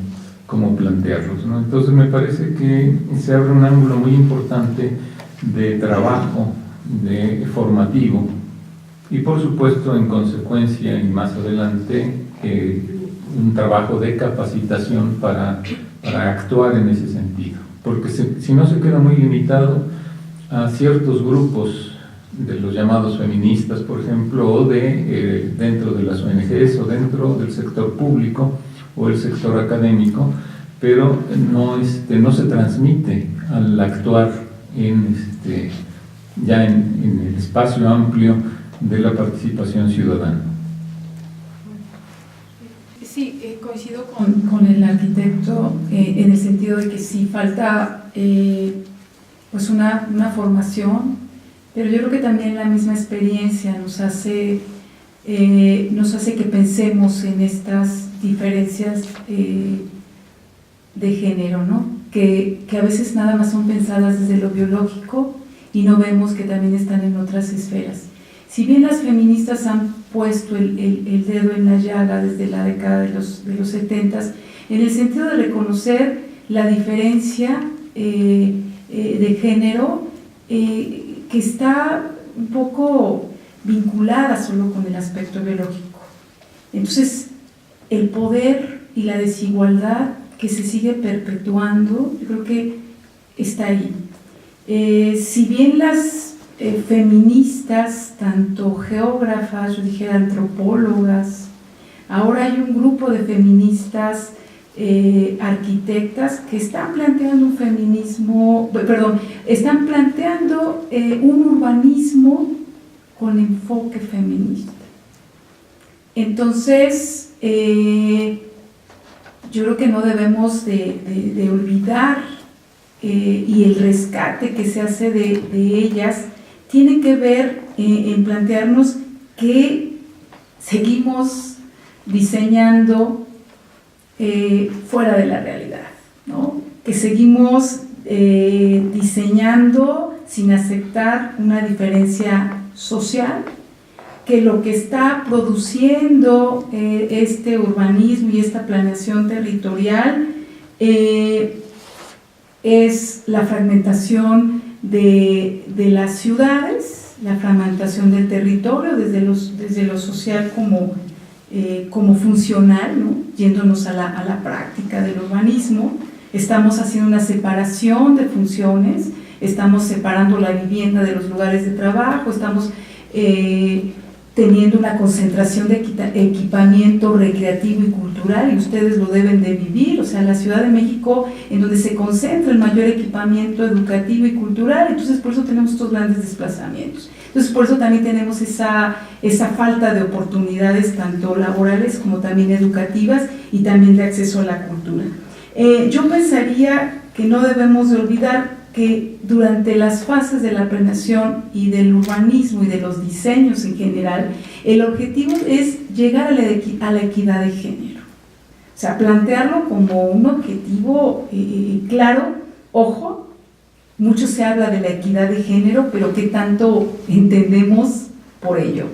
S3: plantearlos, ¿no? Entonces me parece que se abre un ángulo muy importante de trabajo, de formativo, y por supuesto en consecuencia y más adelante un trabajo de capacitación para actuar en ese sentido, porque si no se queda muy limitado a ciertos grupos de los llamados feministas, por ejemplo, o dentro de las ONGs o dentro del sector público o el sector académico, pero no se transmite al actuar ya en el espacio amplio de la participación ciudadana.
S5: Sí, coincido con el arquitecto en el sentido de que sí falta pues una formación, pero yo creo que también la misma experiencia nos hace que pensemos en estas diferencias de género, ¿no? Que a veces nada más son pensadas desde lo biológico y no vemos que también están en otras esferas. Si bien las feministas han puesto el dedo en la llaga desde la década de los 70s, en el sentido de reconocer la diferencia de género que está un poco vinculada solo con el aspecto biológico. Entonces, el poder y la desigualdad que se sigue perpetuando, yo creo que está ahí. Si bien las feministas, tanto geógrafas, yo dijera antropólogas, ahora hay un grupo de feministas arquitectas que están planteando un feminismo, están planteando un urbanismo con enfoque feminista. Entonces, yo creo que no debemos de olvidar y el rescate que se hace de ellas tiene que ver en plantearnos que seguimos diseñando fuera de la realidad, ¿no? Que seguimos diseñando sin aceptar una diferencia social, que lo que está produciendo este urbanismo y esta planeación territorial es la fragmentación de las ciudades, la fragmentación del territorio desde lo social como funcional, ¿no? Yéndonos a la práctica del urbanismo. Estamos haciendo una separación de funciones, estamos separando la vivienda de los lugares de trabajo, estamos teniendo una concentración de equipamiento recreativo y cultural, y ustedes lo deben de vivir, o sea, la Ciudad de México, en donde se concentra el mayor equipamiento educativo y cultural, entonces por eso tenemos estos grandes desplazamientos. Entonces por eso también tenemos esa falta de oportunidades, tanto laborales como también educativas, y también de acceso a la cultura. Yo pensaría que no debemos de olvidar que durante las fases de la planeación y del urbanismo y de los diseños en general, el objetivo es llegar a la equidad de género. O sea, plantearlo como un objetivo claro. Ojo, mucho se habla de la equidad de género, pero ¿qué tanto entendemos por ello?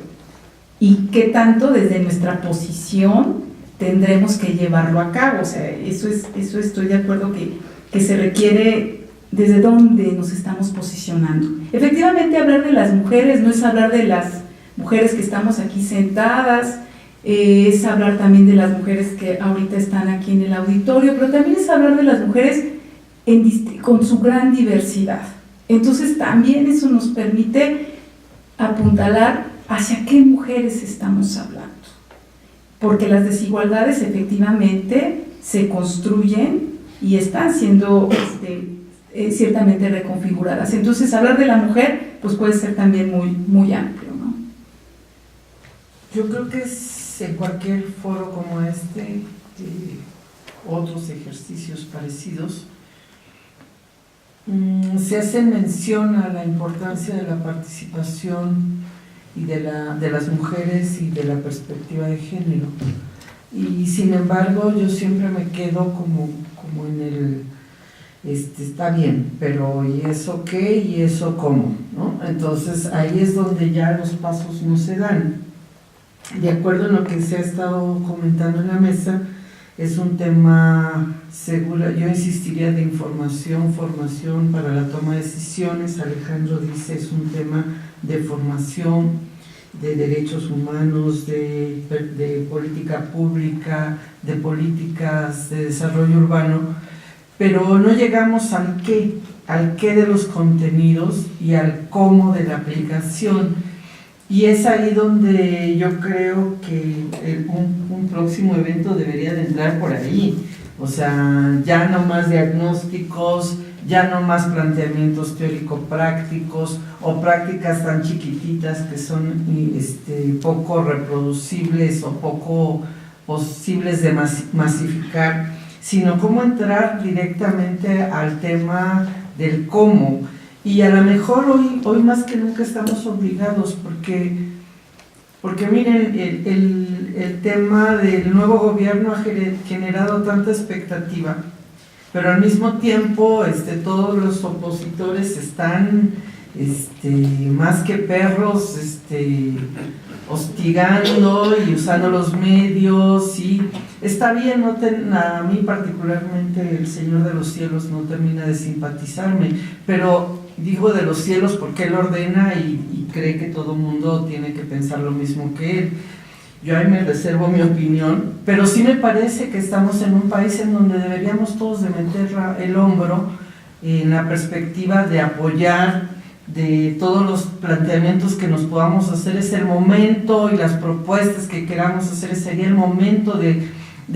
S5: ¿Y qué tanto desde nuestra posición tendremos que llevarlo a cabo? O sea, eso estoy de acuerdo que se requiere desde dónde nos estamos posicionando. Efectivamente, hablar de las mujeres no es hablar de las mujeres que estamos aquí sentadas, es hablar también de las mujeres que ahorita están aquí en el auditorio, pero también es hablar de las mujeres con su gran diversidad. Entonces también eso nos permite apuntalar hacia qué mujeres estamos hablando, porque las desigualdades efectivamente se construyen y están siendo ciertamente reconfiguradas. Entonces hablar de la mujer pues puede ser también muy amplio, ¿no?
S6: Yo creo que en cualquier foro como este, otros ejercicios parecidos, se hace mención a la importancia de la participación y de las mujeres y de la perspectiva de género, y sin embargo yo siempre me quedo como en el está bien, pero ¿y eso qué? ¿Y eso cómo? ¿No? Entonces ahí es donde ya los pasos no se dan. De acuerdo a lo que se ha estado comentando en la mesa, es un tema seguro, yo insistiría, de información, formación para la toma de decisiones. Alejandro dice es un tema de formación, de derechos humanos, de política pública, de políticas de desarrollo urbano, pero no llegamos al qué de los contenidos y al cómo de la aplicación. Y es ahí donde yo creo que un próximo evento debería de entrar por ahí. O sea, ya no más diagnósticos, ya no más planteamientos teórico-prácticos o prácticas tan chiquititas que son poco reproducibles o poco posibles de masificar, sino cómo entrar directamente al tema del cómo. Y a lo mejor hoy más que nunca estamos obligados, porque miren, el tema del nuevo gobierno ha generado tanta expectativa, pero al mismo tiempo todos los opositores están más que perros hostigando y usando los medios, y está bien, a mí particularmente el Señor de los Cielos no termina de simpatizarme, pero digo de los cielos porque Él ordena y cree que todo mundo tiene que pensar lo mismo que Él. Yo ahí me reservo mi opinión, pero sí me parece que estamos en un país en donde deberíamos todos de meter el hombro en la perspectiva de apoyar de todos los planteamientos que nos podamos hacer. Es el momento, y las propuestas que queramos hacer, sería el momento de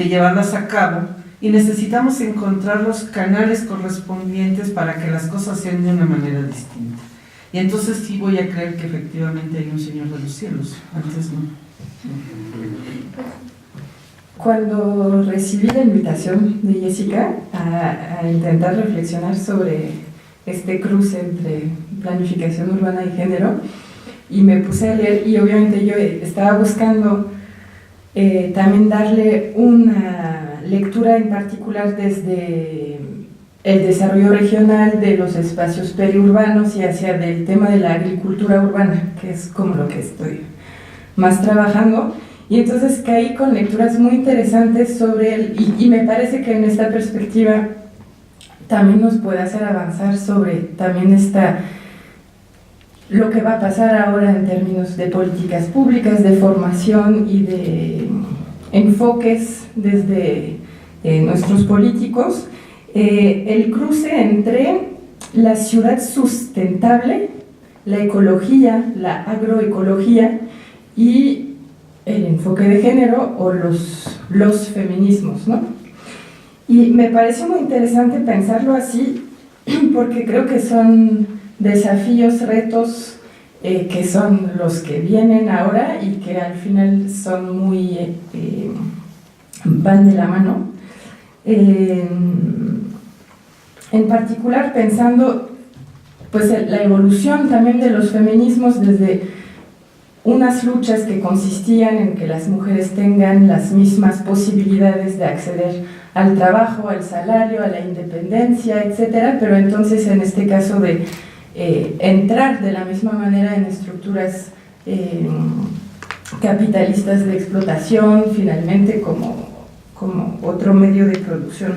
S6: llevarlas a cabo, y necesitamos encontrar los canales correspondientes para que las cosas sean de una manera distinta. Y entonces sí voy a creer que efectivamente hay un Señor de los cielos, antes no.
S4: Cuando recibí la invitación de Jessica a intentar reflexionar sobre este cruce entre planificación urbana y género, y me puse a leer, y obviamente yo estaba buscando también darle una lectura en particular desde el desarrollo regional de los espacios periurbanos y hacia el tema de la agricultura urbana, que es como lo que estoy más trabajando. Y entonces caí con lecturas muy interesantes sobre y me parece que en esta perspectiva también nos puede hacer avanzar sobre también lo que va a pasar ahora en términos de políticas públicas, de formación y de enfoques desde nuestros políticos, el cruce entre la ciudad sustentable, la ecología, la agroecología y el enfoque de género o los feminismos, ¿no? Y me pareció muy interesante pensarlo así porque creo que son desafíos, retos que son los que vienen ahora y que al final son muy van de la mano. En particular pensando pues la evolución también de los feminismos desde unas luchas que consistían en que las mujeres tengan las mismas posibilidades de acceder al trabajo, al salario, a la independencia, etcétera, pero entonces en este caso de entrar de la misma manera en estructuras capitalistas de explotación, finalmente como otro medio de producción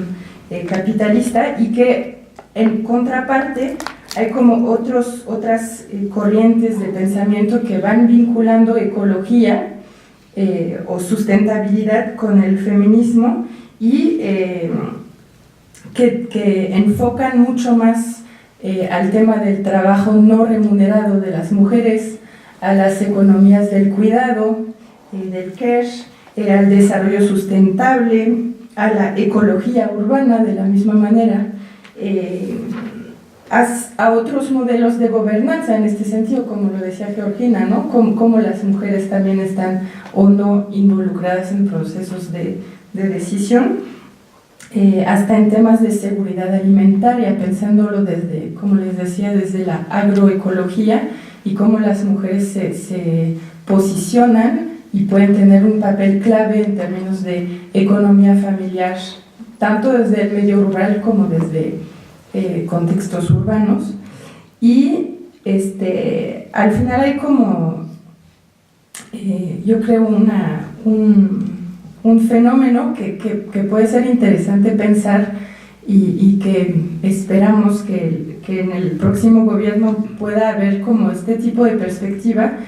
S4: capitalista, y que en contraparte hay como otras corrientes de pensamiento que van vinculando ecología o sustentabilidad con el feminismo y que enfocan mucho más al tema del trabajo no remunerado de las mujeres, a las economías del cuidado, del care, al desarrollo sustentable, a la ecología urbana de la misma manera, a otros modelos de gobernanza en este sentido, como lo decía Georgina, ¿no? Cómo las mujeres también están o no involucradas en procesos de decisión, hasta en temas de seguridad alimentaria, pensándolo desde, como les decía, desde la agroecología y cómo las mujeres se posicionan y pueden tener un papel clave en términos de economía familiar, tanto desde el medio rural como desde contextos urbanos. Y al final hay como, yo creo, un fenómeno que puede ser interesante pensar y que esperamos que en el próximo gobierno pueda haber como este tipo de perspectiva,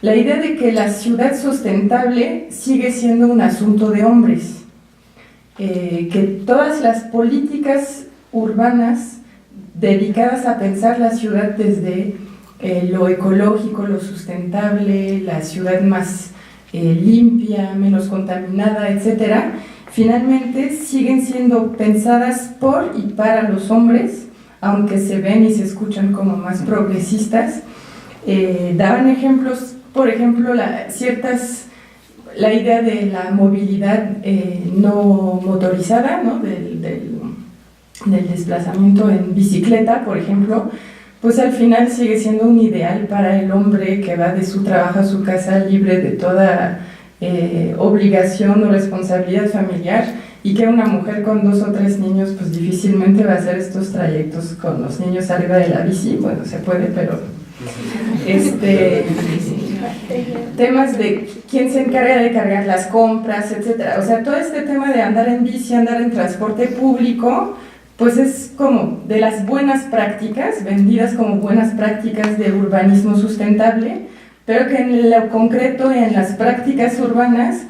S4: la idea de que la ciudad sustentable sigue siendo un asunto de hombres, que todas las políticas urbanas dedicadas a pensar la ciudad desde lo ecológico, lo sustentable, la ciudad más limpia, menos contaminada, etcétera, finalmente siguen siendo pensadas por y para los hombres, aunque se ven y se escuchan como más progresistas, daban ejemplos, por ejemplo, la idea de la movilidad no motorizada, ¿no? del desplazamiento en bicicleta, por ejemplo, pues al final sigue siendo un ideal para el hombre que va de su trabajo a su casa libre de toda obligación o responsabilidad familiar, y que una mujer con 2 o 3 niños pues difícilmente va a hacer estos trayectos con los niños arriba de la bici. Bueno, se puede, pero temas de quién se encarga de cargar las compras, etcétera. O sea, todo este tema de andar en bici, andar en transporte público, pues es como de las buenas prácticas, vendidas como buenas prácticas de urbanismo sustentable, pero que en lo concreto, en las prácticas urbanas,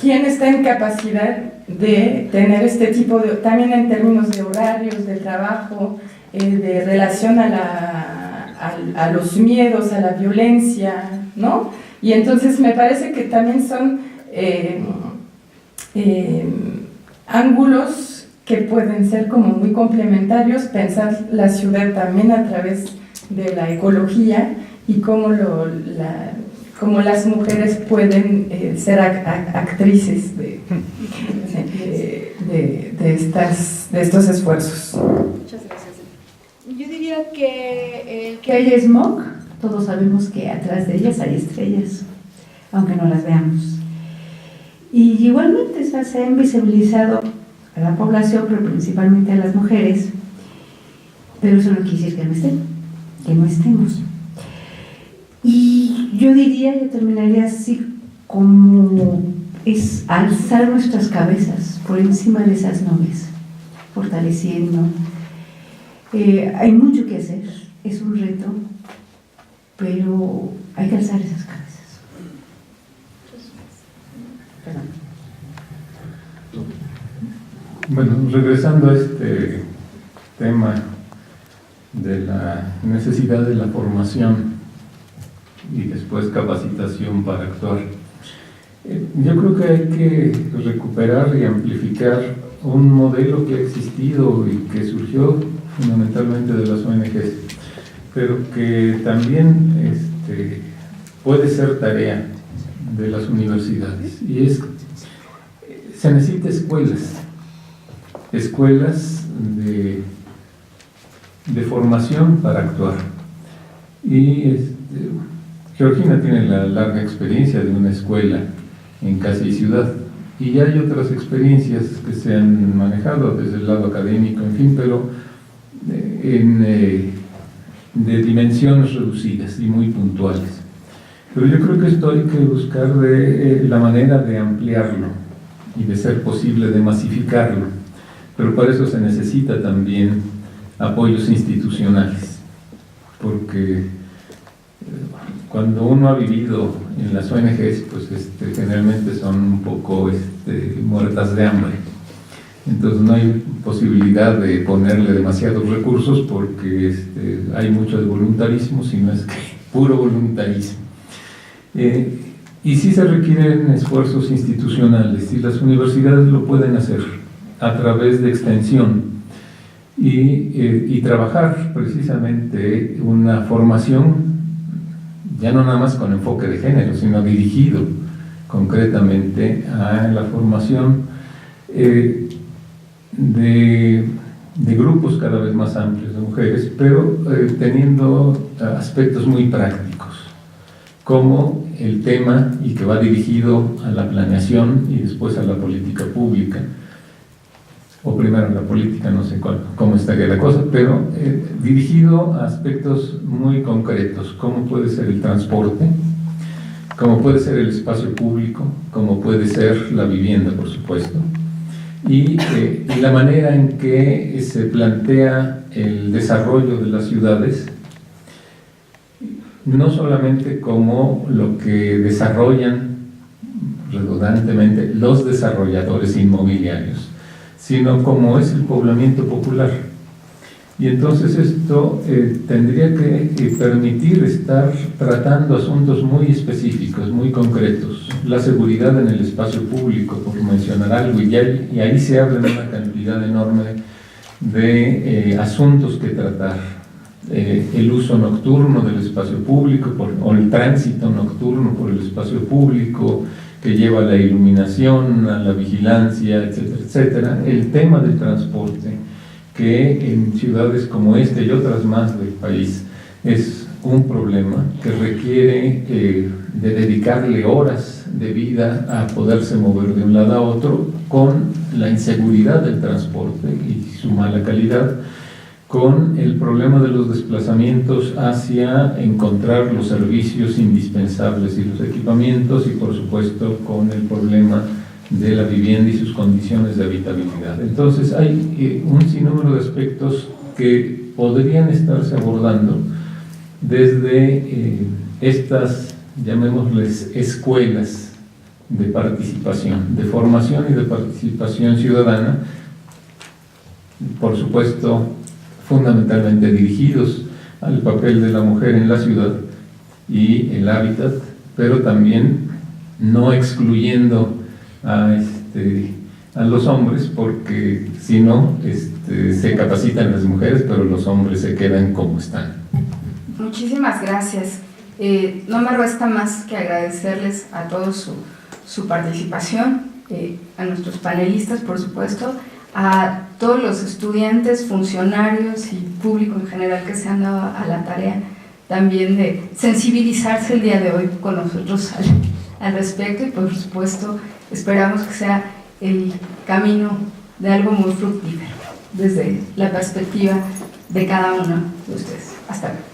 S4: ¿quién está en capacidad de tener este tipo de, también en términos de horarios, de trabajo, de relación a los miedos, a la violencia, ¿no? Y entonces me parece que también son ángulos que pueden ser como muy complementarios, pensar la ciudad también a través de la ecología y cómo las mujeres pueden ser actrices de estos esfuerzos.
S2: Muchas gracias.
S7: Yo diría que hay smog, todos sabemos que atrás de ellas hay estrellas, aunque no las veamos. Y igualmente se ha invisibilizado a la población, pero principalmente a las mujeres, pero eso no quiere decir que no estén, que no estemos. Y yo terminaría así, como es alzar nuestras cabezas por encima de esas nubes, fortaleciendo. Hay mucho que hacer, es un reto, pero hay que alzar esas cabezas. Perdón.
S3: Bueno, regresando a este tema de la necesidad de la formación y después capacitación para actuar, yo creo que hay que recuperar y amplificar un modelo que ha existido y que surgió fundamentalmente de las ONGs, pero que también puede ser tarea de las universidades, y se necesita escuelas de formación para actuar. Y Georgina tiene la larga experiencia de una escuela en Casa y Ciudad, y ya hay otras experiencias que se han manejado desde el lado académico, en fin, pero de dimensiones reducidas y muy puntuales. Pero yo creo que esto hay que buscar la manera de ampliarlo y de ser posible de masificarlo, pero para eso se necesita también apoyos institucionales, porque cuando uno ha vivido en las ONGs, pues generalmente son un poco muertas de hambre. Entonces no hay posibilidad de ponerle demasiados recursos porque hay mucho de voluntarismo, sino es que puro voluntarismo. Y sí se requieren esfuerzos institucionales, y las universidades lo pueden hacer a través de extensión y trabajar precisamente una formación, ya no nada más con enfoque de género, sino dirigido concretamente a la formación de grupos cada vez más amplios de mujeres, pero teniendo aspectos muy prácticos, como el tema, y que va dirigido a la planeación y después a la política pública, o primero a la política, no sé cómo estaría la cosa, pero dirigido a aspectos muy concretos, como puede ser el transporte, como puede ser el espacio público, como puede ser la vivienda, por supuesto, y la manera en que se plantea el desarrollo de las ciudades, no solamente como lo que desarrollan redundantemente los desarrolladores inmobiliarios, sino como es el poblamiento popular. Y entonces esto tendría que permitir estar tratando asuntos muy específicos, muy concretos. La seguridad en el espacio público, por mencionar algo, y ahí se habla de una cantidad enorme de asuntos que tratar. El uso nocturno del espacio público o el tránsito nocturno por el espacio público que lleva a la iluminación, a la vigilancia, etcétera, etcétera. El tema del transporte, que en ciudades como esta y otras más del país es un problema que requiere de dedicarle horas de vida a poderse mover de un lado a otro, con la inseguridad del transporte y su mala calidad, con el problema de los desplazamientos hacia encontrar los servicios indispensables y los equipamientos, y por supuesto con el problema de la vivienda y sus condiciones de habitabilidad. Entonces hay un sinnúmero de aspectos que podrían estarse abordando desde estas, llamémosles, escuelas de participación, de formación y de participación ciudadana, por supuesto fundamentalmente dirigidos al papel de la mujer en la ciudad y el hábitat, pero también no excluyendo a los hombres, porque si no se capacitan las mujeres, pero los hombres se quedan como están.
S2: Muchísimas gracias. No me resta más que agradecerles a todos su participación, a nuestros panelistas, por supuesto, a todos los estudiantes, funcionarios y público en general que se han dado a la tarea también de sensibilizarse el día de hoy con nosotros al respecto, y por supuesto esperamos que sea el camino de algo muy fructífero desde la perspectiva de cada uno de ustedes. Hasta luego.